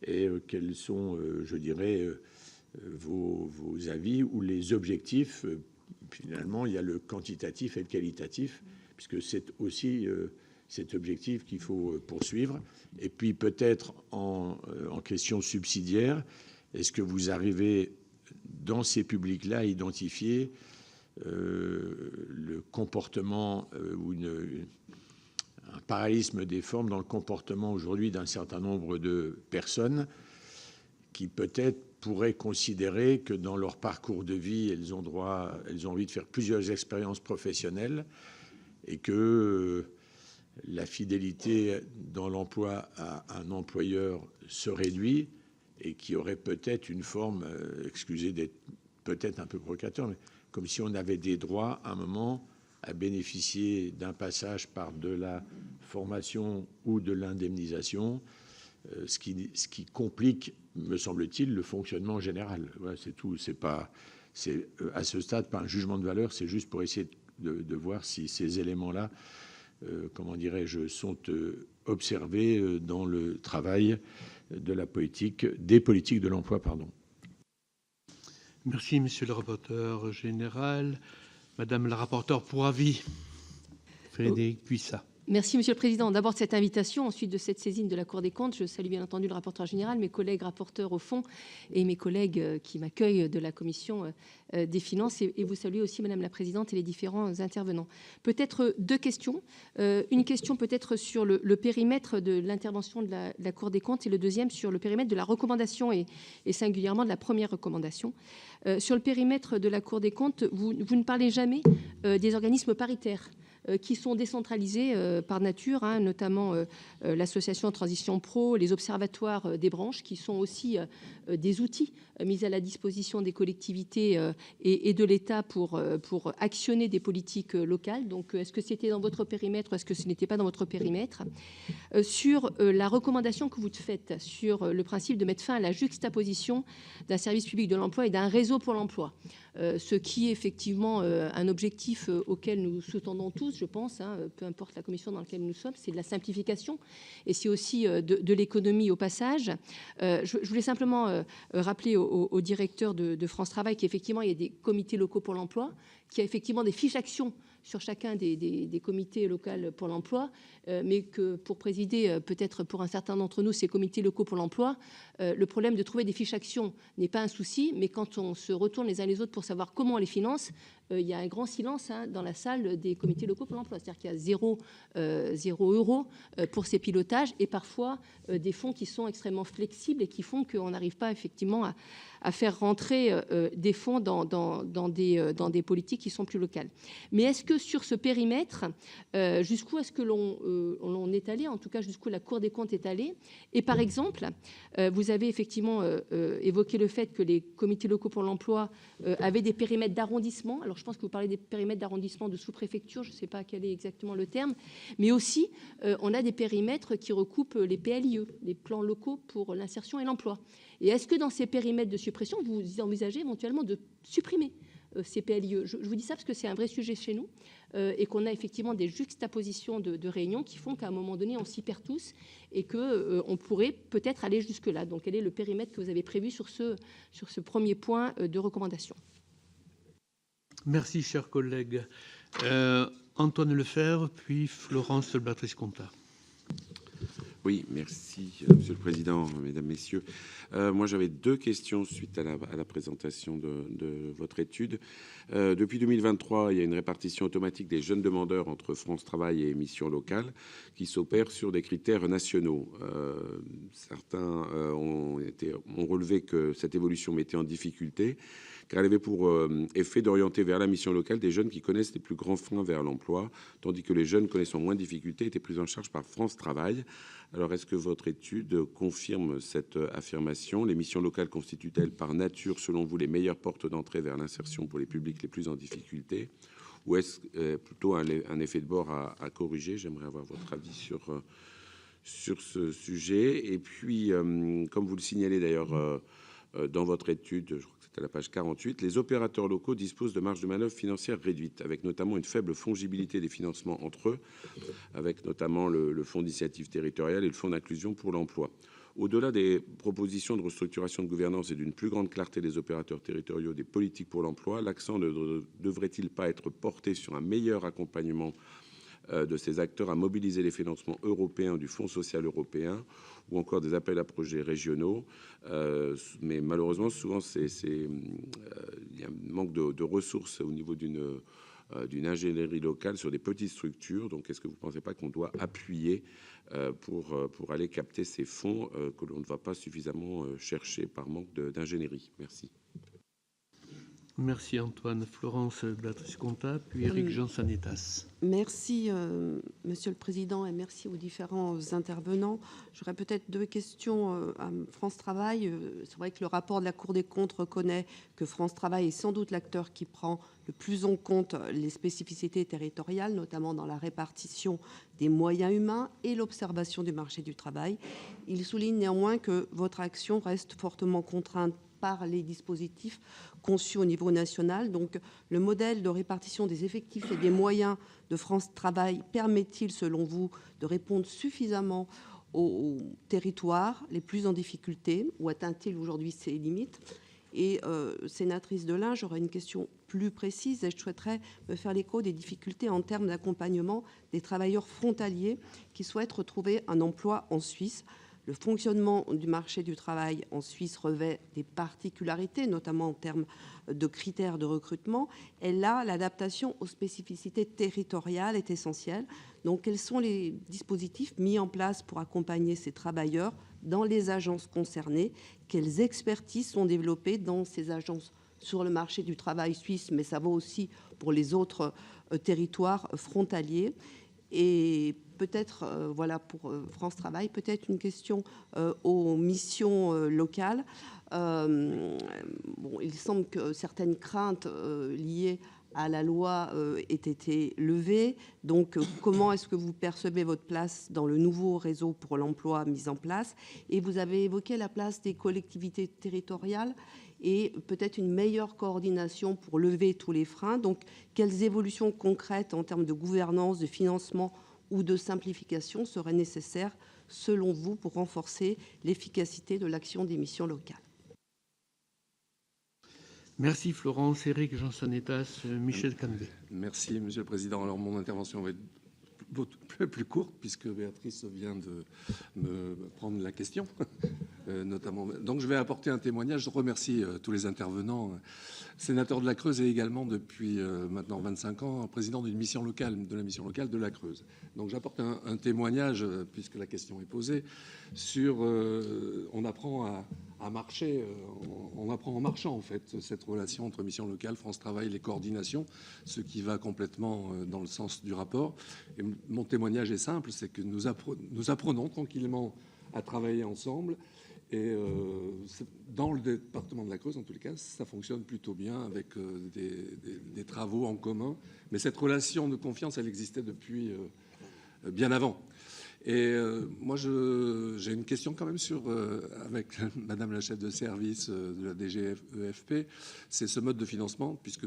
Et quels sont, je dirais, vos avis ou les objectifs finalement, il y a le quantitatif et le qualitatif, puisque c'est aussi cet objectif qu'il faut poursuivre. Et puis peut-être en question subsidiaire, est-ce que vous arrivez dans ces publics-là à identifier le comportement ou un parallélisme des formes dans le comportement aujourd'hui d'un certain nombre de personnes qui peut-être pourraient considérer que dans leur parcours de vie, elles ont envie de faire plusieurs expériences professionnelles et que la fidélité dans l'emploi à un employeur se réduit et qui aurait peut-être une forme, excusez d'être peut-être un peu provocateur, mais comme si on avait des droits à un moment à bénéficier d'un passage par de la formation ou de l'indemnisation, ce qui complique, me semble-t-il, le fonctionnement général. Voilà, c'est tout. C'est à ce stade pas un jugement de valeur, c'est juste pour essayer de voir si ces éléments-là, comment dirais-je, sont observés dans le travail de la politique, des politiques de l'emploi, pardon. Merci, monsieur le rapporteur général. Madame la rapporteure pour avis, Frédérique Puissat. Merci, Monsieur le Président. D'abord de cette invitation, ensuite de cette saisine de la Cour des comptes. Je salue bien entendu le rapporteur général, mes collègues rapporteurs au fond et mes collègues qui m'accueillent de la Commission des finances. Et vous saluez aussi, Madame la Présidente, et les différents intervenants. Peut-être deux questions. Une question peut-être sur le périmètre de l'intervention de la Cour des comptes et le deuxième sur le périmètre de la recommandation et singulièrement de la première recommandation. Sur le périmètre de la Cour des comptes, vous ne parlez jamais des organismes paritaires qui sont décentralisés par nature, hein, notamment l'association Transition Pro, les observatoires des branches, qui sont aussi des outils mis à la disposition des collectivités et de l'État pour actionner des politiques locales. Donc, est-ce que c'était dans votre périmètre ou est-ce que ce n'était pas dans votre périmètre? Sur la recommandation que vous faites sur le principe de mettre fin à la juxtaposition d'un service public de l'emploi et d'un réseau pour l'emploi, ce qui est effectivement un objectif auquel nous sous-tendons tous, je pense, hein, peu importe la commission dans laquelle nous sommes, c'est de la simplification et c'est aussi de l'économie au passage. Je voulais simplement rappeler au directeur de France Travail qu'effectivement, il y a des comités locaux pour l'emploi, qu'il y a effectivement des fiches actions sur chacun des comités locaux pour l'emploi, mais que pour présider, peut-être pour un certain d'entre nous, ces comités locaux pour l'emploi, le problème de trouver des fiches actions n'est pas un souci, mais quand on se retourne les uns les autres pour savoir comment on les finance, il y a un grand silence, hein, dans la salle des comités locaux pour l'emploi. C'est-à-dire qu'il y a 0 € pour ces pilotages et parfois des fonds qui sont extrêmement flexibles et qui font qu'on n'arrive pas effectivement à faire rentrer des fonds dans des politiques qui sont plus locales. Mais est-ce que sur ce périmètre, jusqu'où est-ce que l'on est allé, en tout cas jusqu'où la Cour des comptes est allée? Et par exemple, vous avez effectivement évoqué le fait que les comités locaux pour l'emploi avaient des périmètres d'arrondissement. Alors je pense que vous parlez des périmètres d'arrondissement de sous-préfecture, je ne sais pas quel est exactement le terme, mais aussi on a des périmètres qui recoupent les PLIE, les plans locaux pour l'insertion et l'emploi. Et est-ce que dans ces périmètres de suppression, vous envisagez éventuellement de supprimer ces PLIE? Je vous dis ça parce que c'est un vrai sujet chez nous et qu'on a effectivement des juxtapositions de réunions qui font qu'à un moment donné, on s'y perd tous et qu'on pourrait peut-être aller jusque-là. Donc, quel est le périmètre que vous avez prévu sur ce premier point de recommandation? Merci, chers collègues. Antoine Lefèvre, puis Florence Blattris-Contat. Oui, merci, Monsieur le Président, Mesdames, Messieurs. Moi, j'avais deux questions suite à la présentation de votre étude. Depuis 2023, il y a une répartition automatique des jeunes demandeurs entre France Travail et missions locales qui s'opère sur des critères nationaux. Certains ont relevé que cette évolution mettait en difficulté, car elle avait pour effet d'orienter vers la mission locale des jeunes qui connaissent les plus grands freins vers l'emploi, tandis que les jeunes connaissant moins de difficultés étaient pris en charge par France Travail. Alors, est-ce que votre étude confirme cette affirmation? Les missions locales constituent-elles par nature, selon vous, les meilleures portes d'entrée vers l'insertion pour les publics les plus en difficulté? Ou est-ce plutôt un effet de bord à corriger? J'aimerais avoir votre avis sur ce sujet. Et puis, comme vous le signalez d'ailleurs dans votre étude, je crois que c'est à la page 48, les opérateurs locaux disposent de marges de manœuvre financières réduites, avec notamment une faible fongibilité des financements entre eux, avec notamment le fonds d'initiative territoriale et le fonds d'inclusion pour l'emploi. Au-delà des propositions de restructuration de gouvernance et d'une plus grande clarté des opérateurs territoriaux des politiques pour l'emploi, l'accent ne devrait-il pas être porté sur un meilleur accompagnement de ces acteurs à mobiliser les financements européens du Fonds social européen ou encore des appels à projets régionaux, mais malheureusement, souvent, il y a un manque de ressources au niveau d'une ingénierie locale sur des petites structures. Donc, est-ce que vous ne pensez pas qu'on doit appuyer pour aller capter ces fonds que l'on ne va pas suffisamment chercher par manque d'ingénierie? Merci. Merci Antoine. Florence Béatrice-Contat, puis Éric Jean-Sanetas. Merci, Monsieur le Président, et merci aux différents intervenants. J'aurais peut-être deux questions à France Travail. C'est vrai que le rapport de la Cour des comptes reconnaît que France Travail est sans doute l'acteur qui prend le plus en compte les spécificités territoriales, notamment dans la répartition des moyens humains et l'observation du marché du travail. Il souligne néanmoins que votre action reste fortement contrainte par les dispositifs conçus au niveau national. Donc, le modèle de répartition des effectifs et des moyens de France Travail permet-il, selon vous, de répondre suffisamment aux territoires les plus en difficulté, ou atteint-il aujourd'hui ses limites? Et sénatrice Delin, j'aurais une question plus précise et je souhaiterais me faire l'écho des difficultés en termes d'accompagnement des travailleurs frontaliers qui souhaitent retrouver un emploi en Suisse. Le fonctionnement du marché du travail en Suisse revêt des particularités, notamment en termes de critères de recrutement. Et là, l'adaptation aux spécificités territoriales est essentielle. Donc, quels sont les dispositifs mis en place pour accompagner ces travailleurs dans les agences concernées? Quelles expertises sont développées dans ces agences sur le marché du travail suisse, mais ça vaut aussi pour les autres territoires frontaliers? Et peut-être, voilà, pour France Travail, peut-être une question aux missions locales. Bon, il semble que certaines craintes liées à la loi aient été levées. Donc, comment est-ce que vous percevez votre place dans le nouveau réseau pour l'emploi mis en place? Et vous avez évoqué la place des collectivités territoriales et peut-être une meilleure coordination pour lever tous les freins. Donc, quelles évolutions concrètes en termes de gouvernance, de financement ou de simplification seraient nécessaires, selon vous, pour renforcer l'efficacité de l'action des missions locales? Merci Florence. Éric Jean-Sanetas, Michel Canvet. Merci Monsieur le Président. Alors mon intervention va être plus courte puisque Béatrice vient de me prendre la question, notamment. Donc je vais apporter un témoignage. Je remercie tous les intervenants. Sénateur de la Creuse et également depuis maintenant 25 ans président d'une mission locale, de la mission locale de la Creuse. Donc j'apporte un témoignage puisque la question est posée sur on apprend à marcher, on apprend en marchant en fait cette relation entre mission locale, France Travail, les coordinations, ce qui va complètement dans le sens du rapport. Et mon témoignage est simple, c'est que nous apprenons tranquillement à travailler ensemble. Et dans le département de la Creuse, en tous les cas, ça fonctionne plutôt bien avec des travaux en commun. Mais cette relation de confiance, elle existait depuis bien avant. Et moi, j'ai une question quand même avec Madame la chef de service de la DGEFP, c'est ce mode de financement, puisque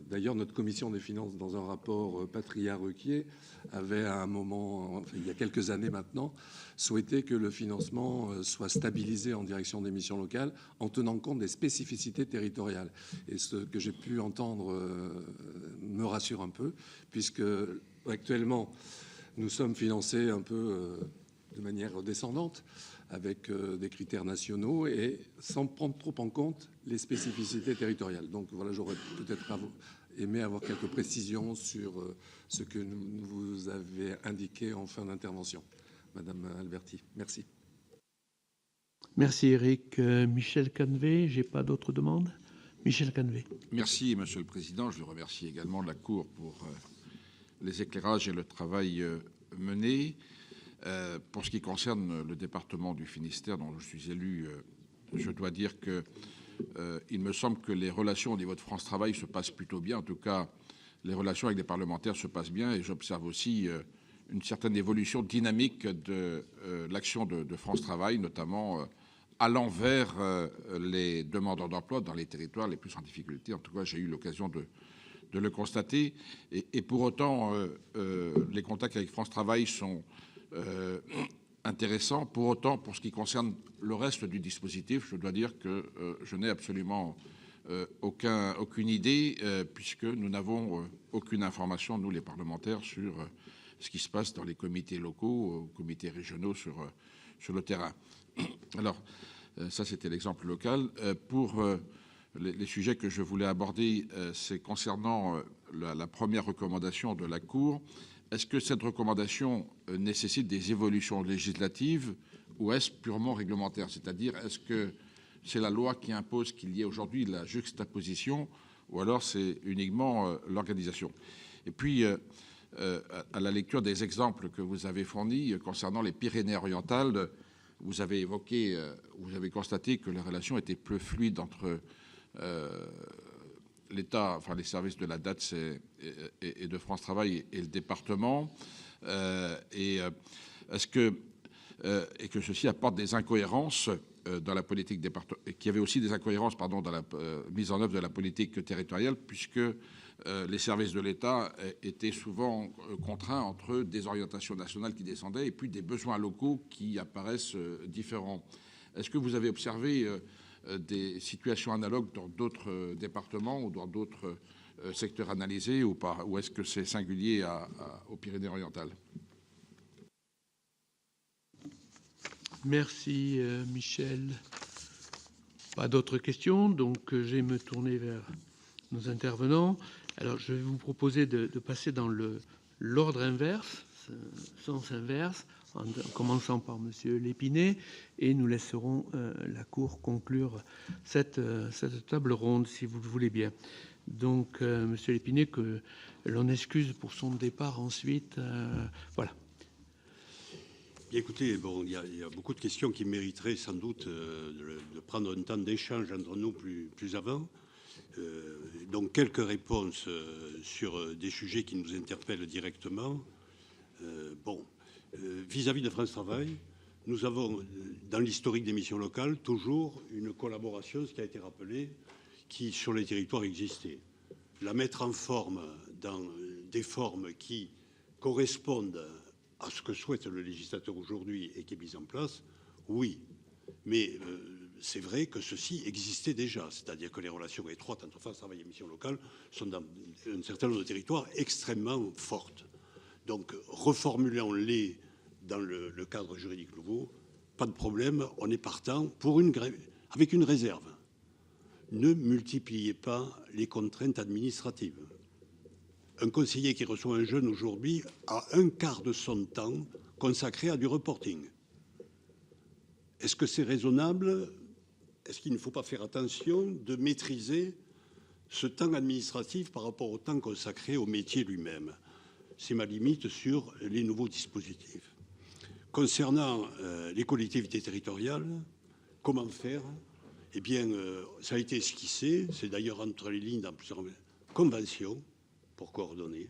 d'ailleurs, notre commission des finances, dans un rapport Patria-Requier, avait à un moment, enfin, il y a quelques années maintenant, souhaité que le financement soit stabilisé en direction des missions locales en tenant compte des spécificités territoriales. Et ce que j'ai pu entendre me rassure un peu, puisque actuellement, nous sommes financés un peu de manière descendante avec des critères nationaux et sans prendre trop en compte les spécificités territoriales. Donc voilà, j'aurais peut-être aimé avoir quelques précisions sur ce que vous avez indiqué en fin d'intervention. Madame Alberti, merci. Merci Éric. Michel Canvet, je n'ai pas d'autres demandes. Michel Canvet. Merci Monsieur le Président. Je remercie également la Cour pour les éclairages et le travail mené. Pour ce qui concerne le département du Finistère dont je suis élu, je dois dire que il me semble que les relations au niveau de France Travail se passent plutôt bien. En tout cas, les relations avec les parlementaires se passent bien et j'observe aussi une certaine évolution dynamique de l'action de France Travail, notamment allant vers les demandeurs d'emploi dans les territoires les plus en difficulté. En tout cas, j'ai eu l'occasion de le constater. Et pour autant, les contacts avec France Travail sont intéressant. Pour autant, pour ce qui concerne le reste du dispositif, je dois dire que je n'ai absolument aucune idée, puisque nous n'avons aucune information, nous les parlementaires, sur ce qui se passe dans les comités locaux, comités régionaux sur le terrain. Alors, ça c'était l'exemple local. Pour les sujets que je voulais aborder, c'est concernant la première recommandation de la Cour. Est-ce que cette recommandation nécessite des évolutions législatives ou est-ce purement réglementaire? C'est-à-dire, est-ce que c'est la loi qui impose qu'il y ait aujourd'hui la juxtaposition ou alors c'est uniquement l'organisation? Et puis, à la lecture des exemples que vous avez fournis concernant les Pyrénées-Orientales, vous avez constaté que les relations étaient peu fluides entre l'État, enfin les services de la DATS et de France Travail et le département, et que ceci apporte des incohérences dans la politique départementale, qu'il y avait aussi des incohérences, pardon, dans la mise en œuvre de la politique territoriale, puisque les services de l'État étaient souvent contraints entre des orientations nationales qui descendaient et puis des besoins locaux qui apparaissent différents. Est-ce que vous avez observé des situations analogues dans d'autres départements ou dans d'autres secteurs analysés ou pas? Ou est-ce que c'est singulier aux Pyrénées-Orientales? Merci Michel. Pas d'autres questions, donc je vais me tourner vers nos intervenants. Alors je vais vous proposer de passer dans l'ordre inverse, sens inverse, en commençant par Monsieur Lépinay, et nous laisserons la Cour conclure cette table ronde, si vous le voulez bien. Donc, Monsieur Lépinay, que l'on excuse pour son départ ensuite. Voilà. Bien, écoutez, bon, il y a beaucoup de questions qui mériteraient sans doute de prendre un temps d'échange entre nous plus avant. Donc, quelques réponses sur des sujets qui nous interpellent directement. Vis-à-vis de France Travail, nous avons, dans l'historique des missions locales, toujours une collaboration, ce qui a été rappelé, qui, sur les territoires, existait. La mettre en forme dans des formes qui correspondent à ce que souhaite le législateur aujourd'hui et qui est mise en place, oui. Mais c'est vrai que ceci existait déjà, c'est-à-dire que les relations étroites entre France Travail et missions locales sont dans un certain nombre de territoires extrêmement fortes. Donc, reformulons-les dans le cadre juridique nouveau, pas de problème, on est partant pour avec une réserve. Ne multipliez pas les contraintes administratives. Un conseiller qui reçoit un jeune aujourd'hui a un quart de son temps consacré à du reporting. Est-ce que c'est raisonnable? Est-ce qu'il ne faut pas faire attention de maîtriser ce temps administratif par rapport au temps consacré au métier lui-même? C'est ma limite sur les nouveaux dispositifs. Concernant les collectivités territoriales, comment faire? Eh bien, ça a été esquissé, c'est d'ailleurs entre les lignes dans plusieurs conventions pour coordonner.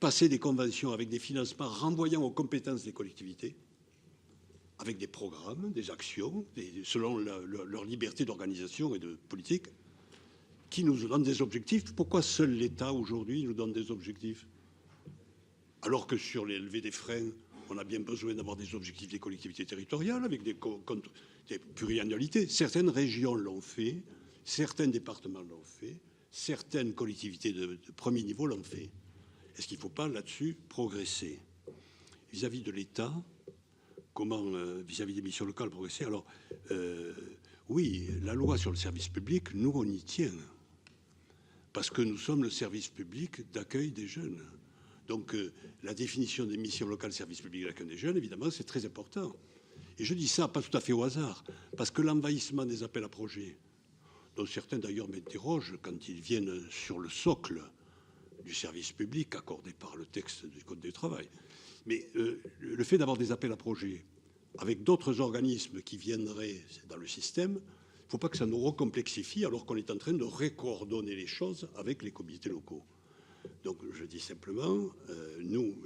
Passer des conventions avec des financements renvoyant aux compétences des collectivités, avec des programmes, des actions, selon leur liberté d'organisation et de politique, qui nous donnent des objectifs. Pourquoi seul l'État, aujourd'hui, nous donne des objectifs? Alors que sur les levées des freins, on a bien besoin d'avoir des objectifs des collectivités territoriales, avec des pluriannualités. Certaines régions l'ont fait, certains départements l'ont fait, certaines collectivités de premier niveau l'ont fait. Est-ce qu'il ne faut pas, là-dessus, progresser? Vis-à-vis de l'État, comment, vis-à-vis des missions locales, progresser? Alors, oui, la loi sur le service public, nous, on y tient. Parce que nous sommes le service public d'accueil des jeunes. Donc, la définition des missions locales, service public d'accueil des jeunes, évidemment, c'est très important. Et je dis ça pas tout à fait au hasard, parce que l'envahissement des appels à projets, dont certains d'ailleurs m'interrogent quand ils viennent sur le socle du service public accordé par le texte du Code du travail. Mais le fait d'avoir des appels à projets avec d'autres organismes qui viendraient dans le système, il ne faut pas que ça nous recomplexifie alors qu'on est en train de récoordonner les choses avec les comités locaux. Donc je dis simplement, nous,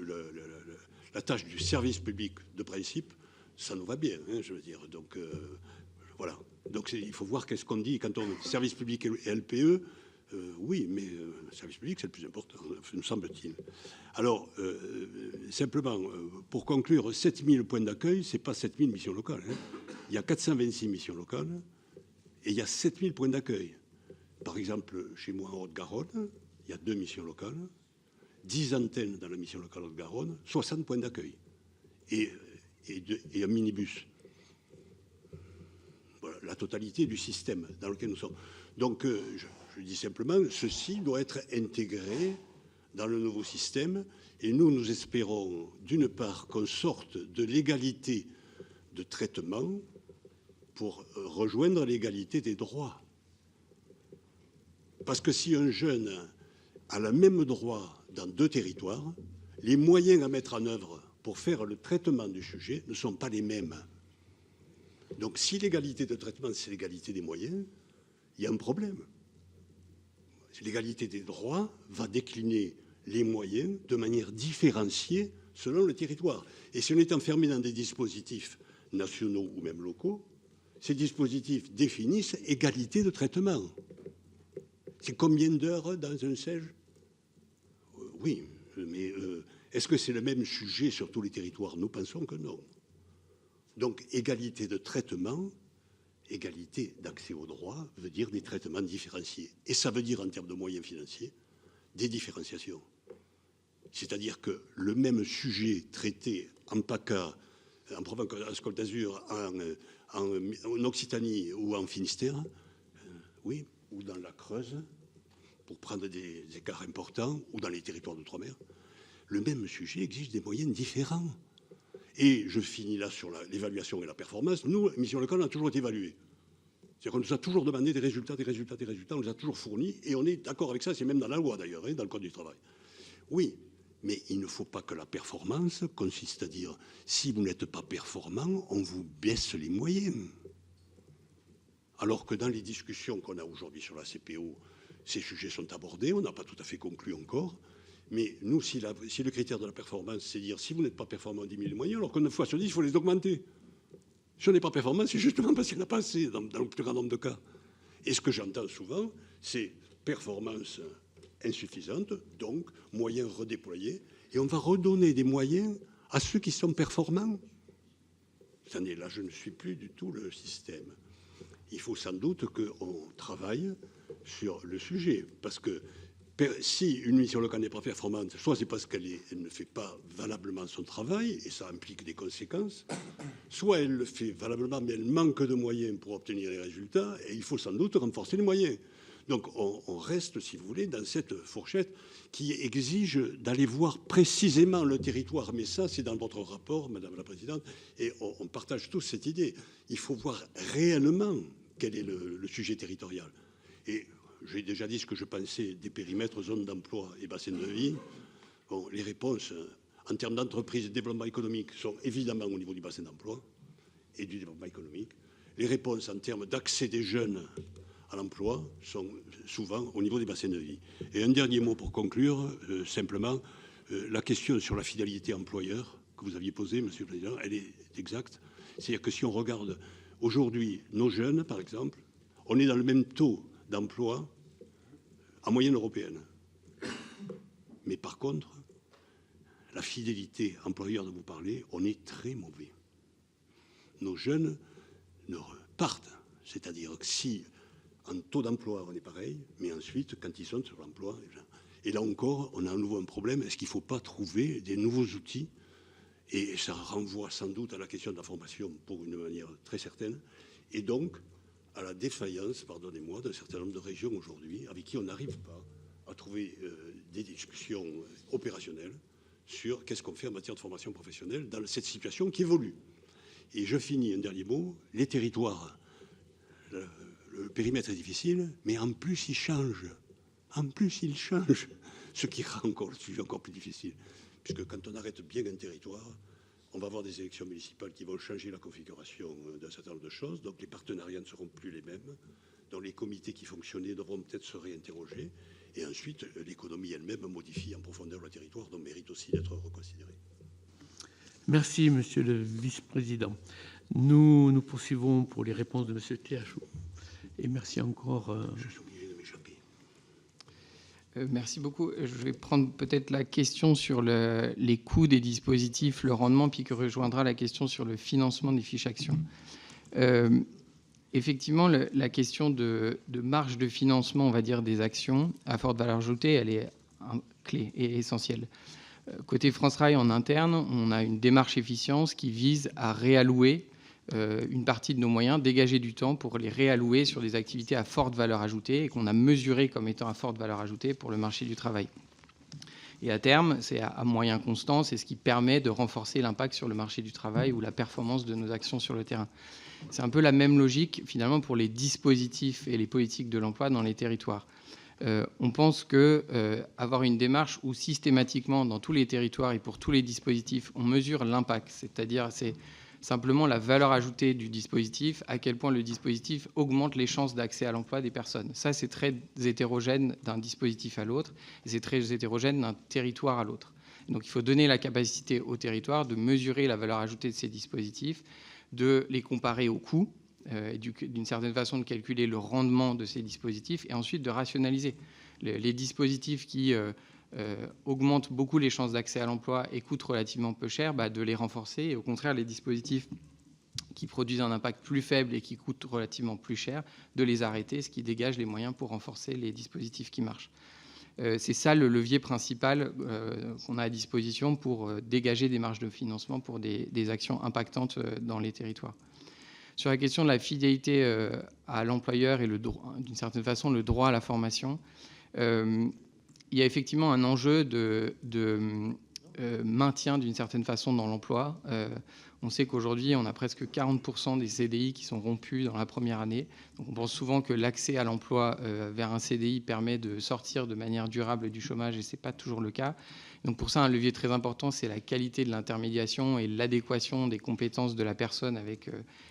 la tâche du service public de principe, ça nous va bien, hein, je veux dire. Donc voilà. Donc il faut voir qu'est-ce qu'on dit quand on service public et LPE. Oui, mais le service public, c'est le plus important, me semble-t-il. Alors, simplement, pour conclure, 7000 points d'accueil, ce n'est pas 7000 missions locales. Hein. Il y a 426 missions locales et il y a 7000 points d'accueil. Par exemple, chez moi, en Haute-Garonne, il y a 2 missions locales, 10 antennes dans la mission locale Haute-Garonne, 60 points d'accueil et un minibus. Voilà la totalité du système dans lequel nous sommes. Donc, je dis simplement, ceci doit être intégré dans le nouveau système. Et nous espérons, d'une part, qu'on sorte de l'égalité de traitement pour rejoindre l'égalité des droits. Parce que si un jeune a le même droit dans 2 territoires, les moyens à mettre en œuvre pour faire le traitement du sujet ne sont pas les mêmes. Donc, si l'égalité de traitement, c'est l'égalité des moyens, il y a un problème. L'égalité des droits va décliner les moyens de manière différenciée selon le territoire. Et si on est enfermé dans des dispositifs nationaux ou même locaux, ces dispositifs définissent égalité de traitement. C'est combien d'heures dans un siège? Oui, mais est-ce que c'est le même sujet sur tous les territoires? Nous pensons que non. Donc, égalité de traitement, égalité d'accès aux droits veut dire des traitements différenciés. Et ça veut dire, en termes de moyens financiers, des différenciations. C'est-à-dire que le même sujet traité en PACA, en Provence-Côte d'Azur, en Occitanie ou en Finistère, oui, ou dans la Creuse, pour prendre des écarts importants, ou dans les territoires d'outre-mer, le même sujet exige des moyens différents. Et je finis là sur l'évaluation et la performance. Nous, mission locale, on a toujours été évalués. C'est-à-dire qu'on nous a toujours demandé des résultats, on les a toujours fournis, et on est d'accord avec ça, c'est même dans la loi d'ailleurs, hein, dans le Code du travail. Oui, mais il ne faut pas que la performance consiste à dire, si vous n'êtes pas performant, on vous baisse les moyens. Alors que dans les discussions qu'on a aujourd'hui sur la CPO, ces sujets sont abordés, on n'a pas tout à fait conclu encore. Mais nous, si le critère de la performance, c'est dire si vous n'êtes pas performant, on diminue les moyens, alors qu'une fois sur 10, il faut les augmenter. Si on n'est pas performant, c'est justement parce qu'il n'y en a pas assez dans le plus grand nombre de cas. Et ce que j'entends souvent, c'est performance insuffisante, donc moyens redéployés, et on va redonner des moyens à ceux qui sont performants. Attendez, là, je ne suis plus du tout le système. Il faut sans doute qu'on travaille sur le sujet, parce que si une mission locale n'est pas performante, soit c'est parce qu'elle ne fait pas valablement son travail, et ça implique des conséquences, soit elle le fait valablement, mais elle manque de moyens pour obtenir les résultats, et il faut sans doute renforcer les moyens. Donc on reste, si vous voulez, dans cette fourchette qui exige d'aller voir précisément le territoire. Mais ça, c'est dans votre rapport, Madame la Présidente, et on partage tous cette idée. Il faut voir réellement quel est le sujet territorial. Et j'ai déjà dit ce que je pensais des périmètres, zones d'emploi et bassins de vie. Bon, les réponses en termes d'entreprise et de développement économique sont évidemment au niveau du bassin d'emploi et du développement économique. Les réponses en termes d'accès des jeunes à l'emploi sont souvent au niveau des bassins de vie. Et un dernier mot pour conclure, simplement, la question sur la fidélité employeur que vous aviez posée, Monsieur le Président, elle est exacte. C'est-à-dire que si on regarde aujourd'hui nos jeunes, par exemple, on est dans le même taux d'emploi en moyenne européenne. Mais par contre, la fidélité employeur dont vous parlez, on est très mauvais. Nos jeunes ne partent. C'est-à-dire que si en taux d'emploi, on est pareil, mais ensuite, quand ils sont sur l'emploi, et là encore, on a à nouveau un problème. Est-ce qu'il ne faut pas trouver des nouveaux outils? Et ça renvoie sans doute à la question de la formation pour une manière très certaine. Et donc, à la défaillance, pardonnez-moi, d'un certain nombre de régions aujourd'hui avec qui on n'arrive pas à trouver des discussions opérationnelles sur qu'est-ce qu'on fait en matière de formation professionnelle dans cette situation qui évolue. Et je finis un dernier mot. Les territoires, le périmètre est difficile, mais en plus il change. En plus il change, ce qui rend encore le sujet encore plus difficile. Puisque quand on arrête bien un territoire, on va avoir des élections municipales qui vont changer la configuration d'un certain nombre de choses. Donc les partenariats ne seront plus les mêmes. Donc les comités qui fonctionnaient devront peut-être se réinterroger. Et ensuite, l'économie elle-même modifie en profondeur le territoire, donc mérite aussi d'être reconsidérée. Merci, Monsieur le Vice-président. Nous poursuivons pour les réponses de Monsieur Théachou. Et merci encore. Je suis obligé de m'échapper. Merci beaucoup. Je vais prendre peut-être la question sur les coûts des dispositifs, le rendement, puis que rejoindra la question sur le financement des fiches actions. Effectivement, la question de marge de financement, on va dire, des actions à forte valeur ajoutée, elle est clé et essentielle. Côté France Travail, en interne, on a une démarche efficience qui vise à réallouer une partie de nos moyens, dégager du temps pour les réallouer sur des activités à forte valeur ajoutée et qu'on a mesurées comme étant à forte valeur ajoutée pour le marché du travail. Et à terme, c'est à moyen constant, c'est ce qui permet de renforcer l'impact sur le marché du travail ou la performance de nos actions sur le terrain. C'est un peu la même logique, finalement, pour les dispositifs et les politiques de l'emploi dans les territoires. On pense que avoir une démarche où systématiquement, dans tous les territoires et pour tous les dispositifs, on mesure l'impact, c'est-à-dire c'est simplement la valeur ajoutée du dispositif, à quel point le dispositif augmente les chances d'accès à l'emploi des personnes. Ça, c'est très hétérogène d'un dispositif à l'autre, et c'est très hétérogène d'un territoire à l'autre. Donc il faut donner la capacité au territoire de mesurer la valeur ajoutée de ces dispositifs, de les comparer aux coûts, et d'une certaine façon de calculer le rendement de ces dispositifs, et ensuite de rationaliser. Les dispositifs qui augmentent beaucoup les chances d'accès à l'emploi et coûtent relativement peu cher, de les renforcer, et au contraire, les dispositifs qui produisent un impact plus faible et qui coûtent relativement plus cher, de les arrêter, ce qui dégage les moyens pour renforcer les dispositifs qui marchent. C'est ça le levier principal qu'on a à disposition pour dégager des marges de financement pour des actions impactantes dans les territoires. Sur la question de la fidélité à l'employeur et d'une certaine façon le droit à la formation, il y a effectivement un enjeu de maintien d'une certaine façon dans l'emploi. On sait qu'aujourd'hui, on a presque 40% des CDI qui sont rompus dans la première année. Donc on pense souvent que l'accès à l'emploi vers un CDI permet de sortir de manière durable du chômage, et ce n'est pas toujours le cas. Donc pour ça, un levier très important, c'est la qualité de l'intermédiation et l'adéquation des compétences de la personne avec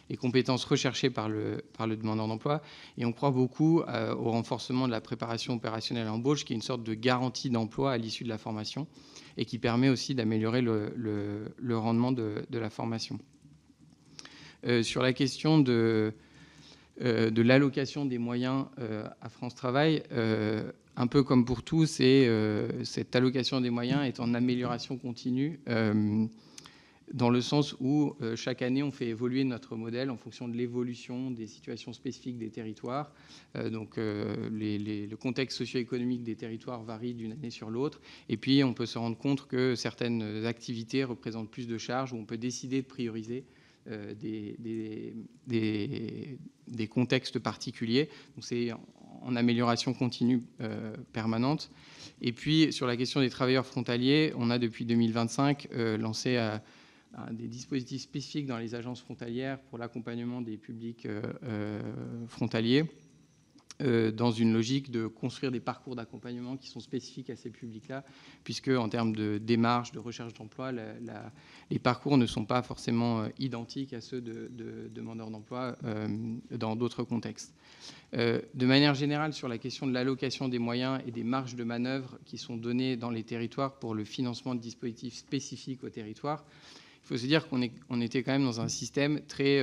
les compétences recherchées par le demandeur d'emploi. Et on croit beaucoup au renforcement de la préparation opérationnelle à l'embauche, qui est une sorte de garantie d'emploi à l'issue de la formation et qui permet aussi d'améliorer le rendement de la formation. Sur la question de l'allocation des moyens à France Travail, un peu comme pour tout, cette allocation des moyens est en amélioration continue, dans le sens où chaque année, on fait évoluer notre modèle en fonction de l'évolution des situations spécifiques des territoires. Donc, le contexte socio-économique des territoires varie d'une année sur l'autre. Et puis, on peut se rendre compte que certaines activités représentent plus de charges, où on peut décider de prioriser des contextes particuliers. Donc, c'est en amélioration continue permanente. Et puis, sur la question des travailleurs frontaliers, on a depuis 2025 lancé des dispositifs spécifiques dans les agences frontalières pour l'accompagnement des publics frontaliers, dans une logique de construire des parcours d'accompagnement qui sont spécifiques à ces publics-là, puisque en termes de démarche, de recherche d'emploi, les parcours ne sont pas forcément identiques à ceux de demandeurs d'emploi dans d'autres contextes. De manière générale, sur la question de l'allocation des moyens et des marges de manœuvre qui sont données dans les territoires pour le financement de dispositifs spécifiques aux territoires, il faut se dire qu'on était quand même dans un système très,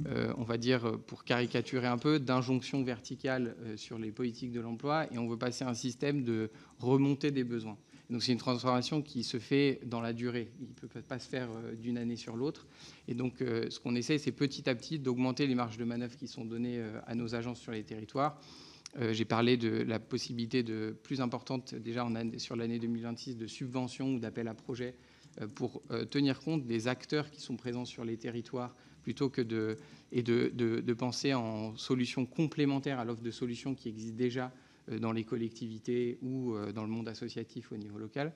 on va dire, pour caricaturer un peu, d'injonction verticale sur les politiques de l'emploi, et on veut passer à un système de remontée des besoins. Donc c'est une transformation qui se fait dans la durée. Il ne peut pas se faire d'une année sur l'autre. Et donc ce qu'on essaie, c'est petit à petit d'augmenter les marges de manœuvre qui sont données à nos agences sur les territoires. J'ai parlé de la possibilité de plus importante, déjà sur l'année 2026, de subventions ou d'appels à projets pour tenir compte des acteurs qui sont présents sur les territoires, plutôt que de penser en solutions complémentaires à l'offre de solutions qui existe déjà dans les collectivités ou dans le monde associatif au niveau local.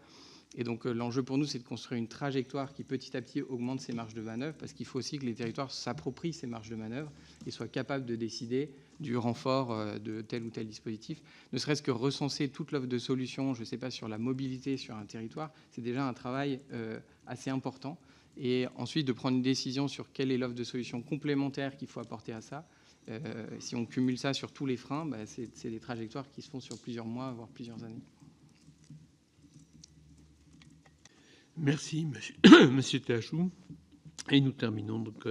Et donc l'enjeu pour nous, c'est de construire une trajectoire qui petit à petit augmente ces marges de manœuvre, parce qu'il faut aussi que les territoires s'approprient ces marges de manœuvre et soient capables de décider du renfort de tel ou tel dispositif. Ne serait-ce que recenser toute l'offre de solutions, je ne sais pas, sur la mobilité sur un territoire, c'est déjà un travail assez important. Et ensuite, de prendre une décision sur quelle est l'offre de solutions complémentaires qu'il faut apporter à ça. Si on cumule ça sur tous les freins, c'est des trajectoires qui se font sur plusieurs mois, voire plusieurs années. Merci, monsieur Tachou. Et nous terminons donc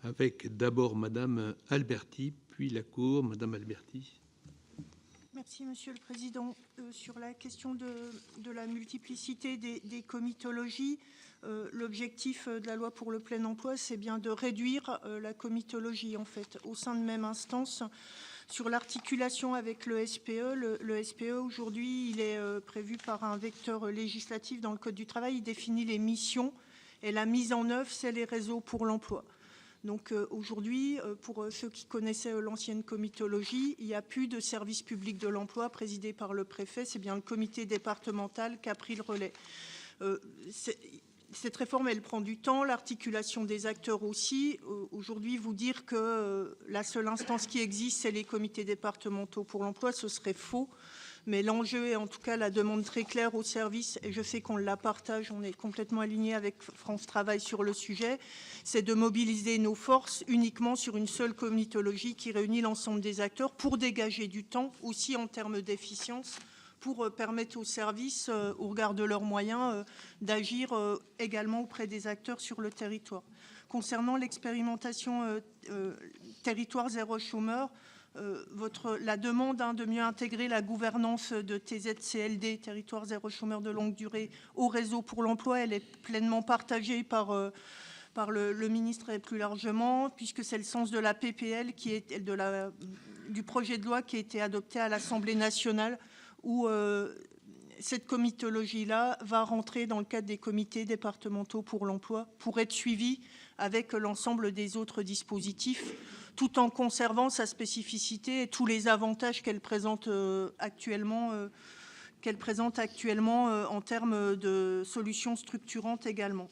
avec d'abord Madame Alberti, puis la Cour. Madame Alberti. Merci, Monsieur le Président. Sur la question de la multiplicité des comitologies, l'objectif de la loi pour le plein emploi, c'est bien de réduire la comitologie, en fait, au sein de même instance. Sur l'articulation avec le SPE, le SPE, aujourd'hui, il est prévu par un vecteur législatif dans le Code du travail. Il définit les missions et la mise en œuvre, c'est les réseaux pour l'emploi. Donc aujourd'hui, pour ceux qui connaissaient l'ancienne comitologie, il n'y a plus de service public de l'emploi présidé par le préfet, c'est bien le comité départemental qui a pris le relais. Cette réforme, elle prend du temps, l'articulation des acteurs aussi. Aujourd'hui, vous dire que la seule instance qui existe, c'est les comités départementaux pour l'emploi, ce serait faux. Mais l'enjeu est en tout cas la demande très claire au service, et je sais qu'on la partage, on est complètement aligné avec France Travail sur le sujet, c'est de mobiliser nos forces uniquement sur une seule comitologie qui réunit l'ensemble des acteurs pour dégager du temps, aussi en termes d'efficience, pour permettre aux services, au regard de leurs moyens, d'agir également auprès des acteurs sur le territoire. Concernant l'expérimentation territoire zéro chômeur, la demande de mieux intégrer la gouvernance de TZCLD, territoire zéro chômeur de longue durée, au réseau pour l'emploi, elle est pleinement partagée par le ministre et plus largement, puisque c'est le sens de la PPL, du projet de loi qui a été adopté à l'Assemblée nationale, où cette comitologie-là va rentrer dans le cadre des comités départementaux pour l'emploi pour être suivie avec l'ensemble des autres dispositifs, tout en conservant sa spécificité et tous les avantages qu'elle présente actuellement en termes de solutions structurantes également.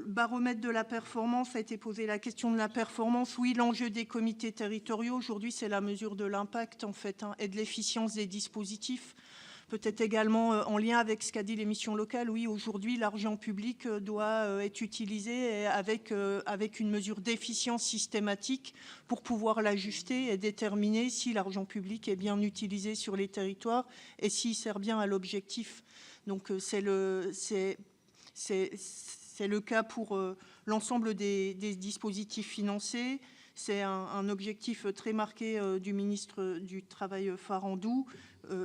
Baromètre de la performance, a été posé la question de la performance. Oui, l'enjeu des comités territoriaux, aujourd'hui, c'est la mesure de l'impact, en fait, et de l'efficience des dispositifs. Peut-être également en lien avec ce qu'a dit les missions locales. Oui, aujourd'hui, l'argent public doit être utilisé avec une mesure d'efficience systématique pour pouvoir l'ajuster et déterminer si l'argent public est bien utilisé sur les territoires et s'il sert bien à l'objectif. Donc, c'est le cas pour l'ensemble des dispositifs financés. C'est un objectif très marqué du ministre du Travail Farandou,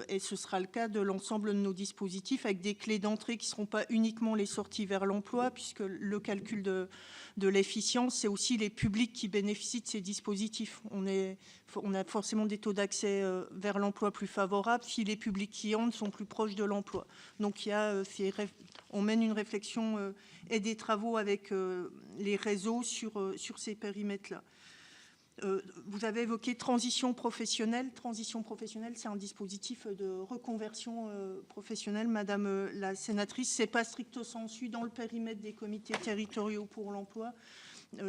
et ce sera le cas de l'ensemble de nos dispositifs avec des clés d'entrée qui ne seront pas uniquement les sorties vers l'emploi, puisque le calcul de l'efficience, c'est aussi les publics qui bénéficient de ces dispositifs. On a forcément des taux d'accès vers l'emploi plus favorables si les publics qui entrent sont plus proches de l'emploi. Donc on mène une réflexion et des travaux avec les réseaux sur ces périmètres-là. Vous avez évoqué transition professionnelle. Transition professionnelle, c'est un dispositif de reconversion professionnelle, Madame la sénatrice. Ce n'est pas stricto sensu dans le périmètre des comités territoriaux pour l'emploi.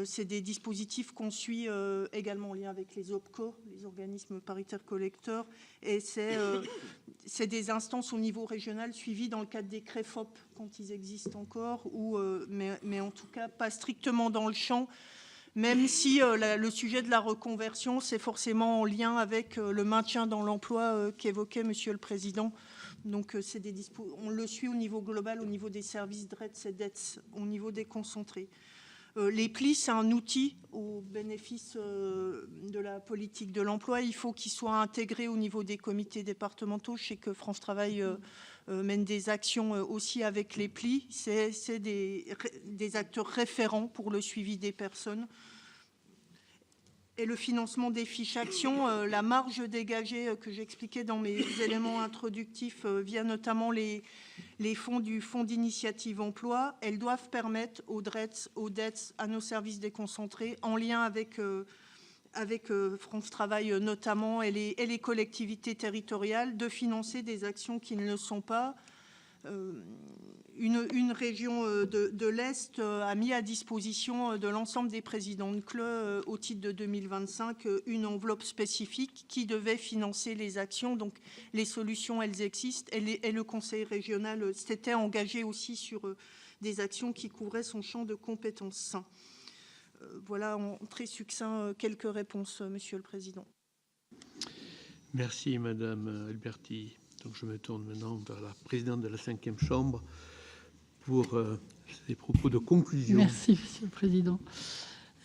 C'est des dispositifs qu'on suit également en lien avec les OPCO, les organismes paritaires collecteurs. Et c'est des instances au niveau régional suivies dans le cadre des CREFOP, quand ils existent encore, mais en tout cas pas strictement dans le champ. Même si le sujet de la reconversion, c'est forcément en lien avec le maintien dans l'emploi qu'évoquait Monsieur le Président. Donc, on le suit au niveau global, au niveau des services DRETS et DETS, au niveau des concentrés. Les plis, c'est un outil au bénéfice de la politique de l'emploi. Il faut qu'il soit intégré au niveau des comités départementaux. Je sais que France Travail mène des actions aussi avec les plis. C'est des acteurs référents pour le suivi des personnes. Et le financement des fiches actions, la marge dégagée que j'expliquais dans mes éléments introductifs via notamment les fonds du Fonds d'initiative emploi, elles doivent permettre aux DRETS, aux DETS, à nos services déconcentrés, en lien avec France Travail notamment et les collectivités territoriales, de financer des actions qui ne le sont pas. Une région de l'Est a mis à disposition de l'ensemble des présidents de CLE au titre de 2025 une enveloppe spécifique qui devait financer les actions. Donc les solutions, elles existent, et le conseil régional s'était engagé aussi sur des actions qui couvraient son champ de compétences. Voilà en très succinct quelques réponses, Monsieur le Président. Merci Madame Alberti. Donc je me tourne maintenant vers la présidente de la 5e chambre pour ses propos de conclusion. Merci, Monsieur le Président.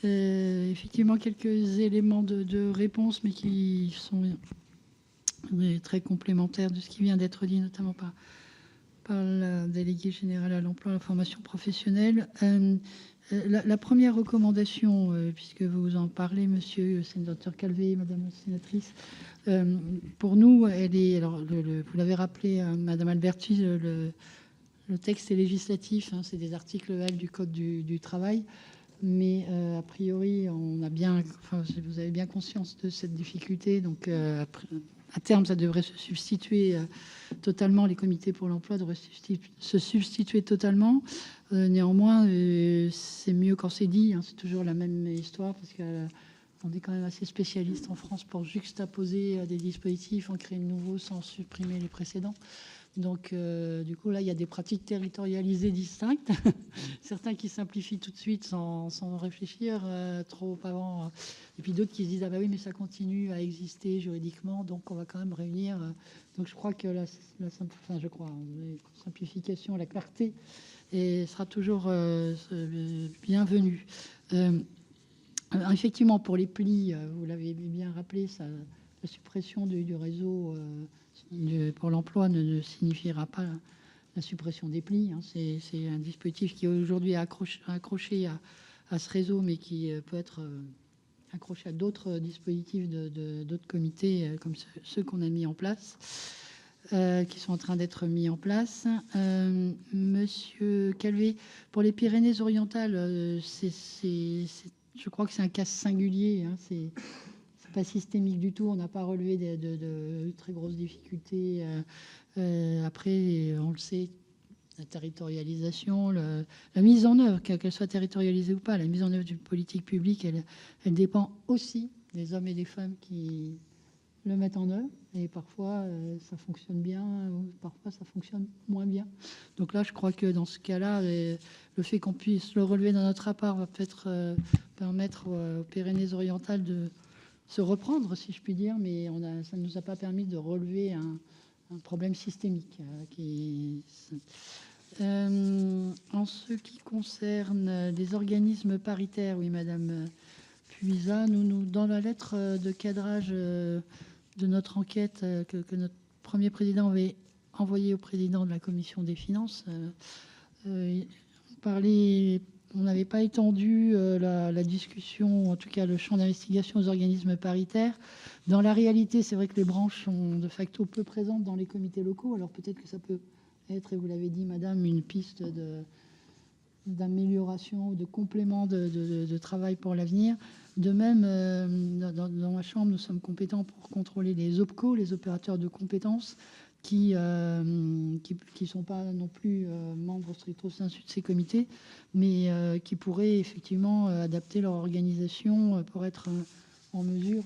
Effectivement, quelques éléments de réponse, mais qui sont très complémentaire de ce qui vient d'être dit, notamment par la déléguée générale à l'emploi et à la formation professionnelle. La première recommandation, puisque vous en parlez, monsieur le sénateur Calvet, madame la sénatrice, pour nous, elle est, alors vous l'avez rappelé, madame Alberti, le texte est législatif, c'est des articles L du Code du travail, mais a priori, vous avez bien conscience de cette difficulté, donc à terme, ça devrait se substituer totalement, les comités pour l'emploi devraient se substituer totalement. Néanmoins, c'est mieux quand c'est dit, c'est toujours la même histoire, parce qu'on est quand même assez spécialiste en France pour juxtaposer des dispositifs, en créer de nouveaux sans supprimer les précédents. Donc, du coup, là, il y a des pratiques territorialisées distinctes. Certains qui simplifient tout de suite sans réfléchir trop avant. Et puis d'autres qui se disent, ah bah oui, mais ça continue à exister juridiquement, donc on va quand même réunir. Donc, je crois que la simplification, la clarté sera toujours bienvenue. Effectivement, pour les plis, vous l'avez bien rappelé, la suppression du réseau pour l'emploi ne signifiera pas la suppression des plis. C'est un dispositif qui aujourd'hui est accroché à ce réseau, mais qui peut être accroché à d'autres dispositifs d'autres comités, comme ceux qu'on a mis en place, qui sont en train d'être mis en place. Monsieur Calvet, pour les Pyrénées-Orientales, je crois que c'est un cas singulier. C'est pas systémique du tout. On n'a pas relevé de très grosses difficultés. Après, on le sait, la territorialisation, la mise en œuvre, qu'elle soit territorialisée ou pas, la mise en œuvre d'une politique publique, elle dépend aussi des hommes et des femmes qui le mettent en œuvre. Et parfois, ça fonctionne bien, ou parfois, ça fonctionne moins bien. Donc là, je crois que dans ce cas-là, le fait qu'on puisse le relever dans notre rapport va peut-être permettre aux Pyrénées-Orientales de se reprendre, si je puis dire, mais ça ne nous a pas permis de relever un problème systémique. En ce qui concerne les organismes paritaires, oui, madame Puisa, nous, dans la lettre de cadrage de notre enquête que notre premier président avait envoyée au président de la commission des finances, on n'avait pas étendu la discussion, en tout cas le champ d'investigation aux organismes paritaires. Dans la réalité, c'est vrai que les branches sont de facto peu présentes dans les comités locaux. Alors peut-être que ça peut être, et vous l'avez dit, madame, une piste d'amélioration, de complément de travail pour l'avenir. De même, dans ma chambre, nous sommes compétents pour contrôler les OPCO, les opérateurs de compétences, qui sont pas non plus membres stricto sensu de ces comités, mais qui pourraient effectivement adapter leur organisation pour être en mesure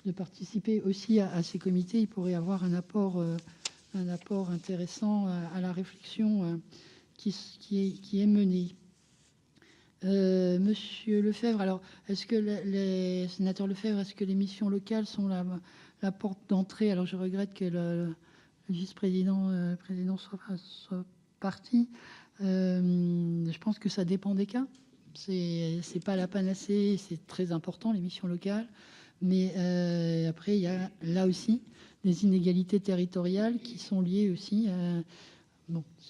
de participer aussi à ces comités. Ils pourraient avoir un apport intéressant à la réflexion qui est menée. Monsieur Lefebvre, alors est-ce que les sénateurs Lefebvre, est-ce que les missions locales sont la porte d'entrée? Alors je regrette que le vice-président soit parti. Je pense que ça dépend des cas. C'est pas la panacée, c'est très important les missions locales, mais après il y a là aussi des inégalités territoriales qui sont liées aussi.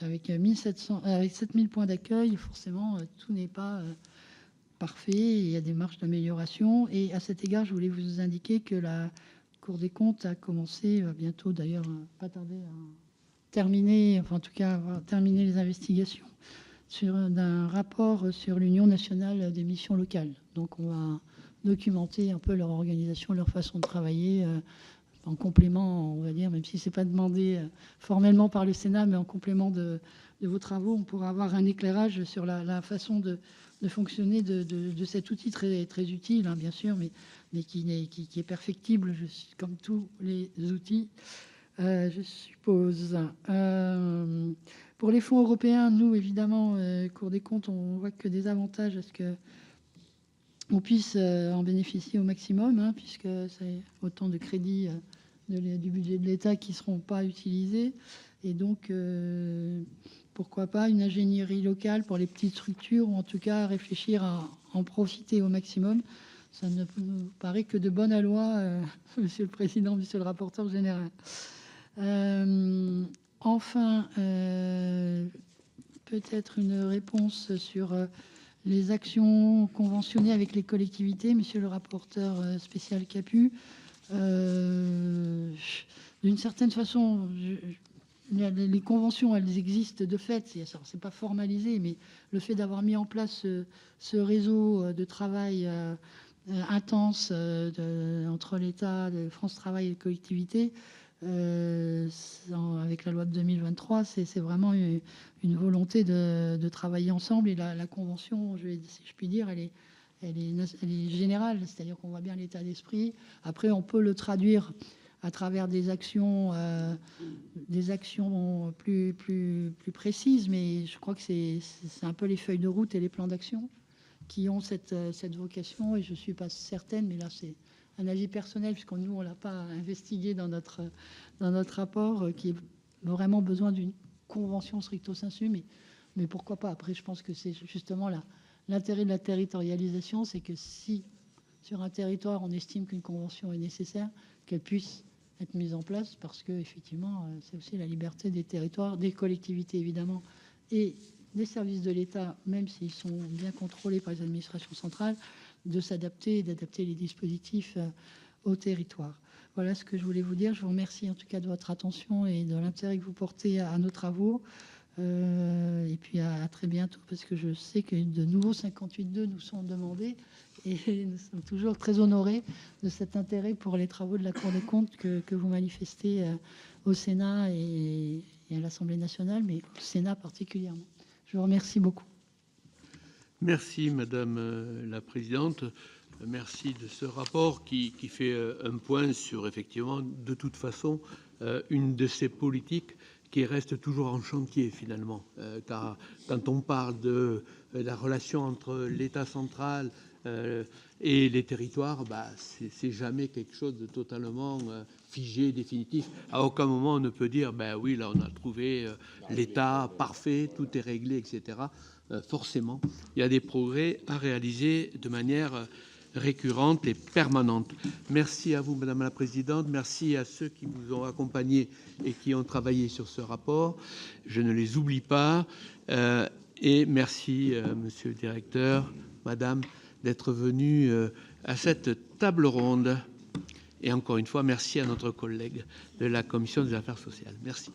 Avec 7000 points d'accueil, forcément tout n'est pas parfait. Il y a des marges d'amélioration. Et à cet égard, je voulais vous indiquer que la Cour des comptes a commencé bientôt, d'ailleurs, pas tarder à terminer, enfin en tout cas à terminer les investigations d'un rapport sur l'Union nationale des missions locales. Donc on va documenter un peu leur organisation, leur façon de travailler, en complément, on va dire, même si c'est pas demandé formellement par le Sénat, mais en complément de vos travaux, on pourra avoir un éclairage sur la façon de fonctionner de cet outil très, très utile, bien sûr, mais qui est perfectible, comme tous les outils, je suppose. Pour les fonds européens, nous, évidemment, Cour des comptes, on voit que des avantages à ce que on puisse en bénéficier au maximum, puisque c'est autant de crédits du budget de l'État qui ne seront pas utilisés. Et donc, pourquoi pas une ingénierie locale pour les petites structures, ou en tout cas réfléchir à en profiter au maximum. ça ne nous paraît que de bonne loi, Monsieur le Président, Monsieur le rapporteur général. Enfin, peut-être une réponse sur les actions conventionnées avec les collectivités, Monsieur le rapporteur spécial Capu. D'une certaine façon, les conventions, elles existent de fait, c'est pas formalisé, mais le fait d'avoir mis en place ce réseau de travail intense entre l'État, France Travail et les collectivités, avec la loi de 2023, c'est vraiment une volonté de travailler ensemble. Et la convention, si je puis dire, elle est générale, c'est-à-dire qu'on voit bien l'état d'esprit. Après, on peut le traduire à travers des actions plus précises, mais je crois que c'est un peu les feuilles de route et les plans d'action qui ont cette vocation, et je ne suis pas certaine, mais là c'est un avis personnel, puisque nous on ne l'a pas investigué dans notre rapport, qui est vraiment besoin d'une convention stricto sensu, mais pourquoi pas. Après, je pense que c'est justement l'intérêt de la territorialisation, c'est que si sur un territoire on estime qu'une convention est nécessaire, qu'elle puisse être mise en place, parce que effectivement c'est aussi la liberté des territoires, des collectivités évidemment, et des services de l'État, même s'ils sont bien contrôlés par les administrations centrales, de s'adapter et d'adapter les dispositifs au territoire. Voilà ce que je voulais vous dire. Je vous remercie en tout cas de votre attention et de l'intérêt que vous portez à nos travaux. Et puis à très bientôt, parce que je sais que de nouveaux 58.2 nous sont demandés, et nous sommes toujours très honorés de cet intérêt pour les travaux de la Cour des comptes que vous manifestez au Sénat et à l'Assemblée nationale, mais au Sénat particulièrement. Je vous remercie beaucoup. Merci Madame la Présidente. Merci de ce rapport qui fait un point sur, effectivement, de toute façon, une de ces politiques qui reste toujours en chantier finalement. Car quand on parle de la relation entre l'État central et les territoires, c'est jamais quelque chose de totalement figé, définitif. À aucun moment on ne peut dire, oui, là on a trouvé l'État parfait, tout est réglé, etc. Forcément, il y a des progrès à réaliser de manière récurrente et permanente. Merci à vous, Madame la Présidente. Merci à ceux qui vous ont accompagné et qui ont travaillé sur ce rapport. Je ne les oublie pas. Et merci, Monsieur le Directeur, Madame, d'être venu à cette table ronde. Et encore une fois, merci à notre collègue de la Commission des Affaires sociales. Merci.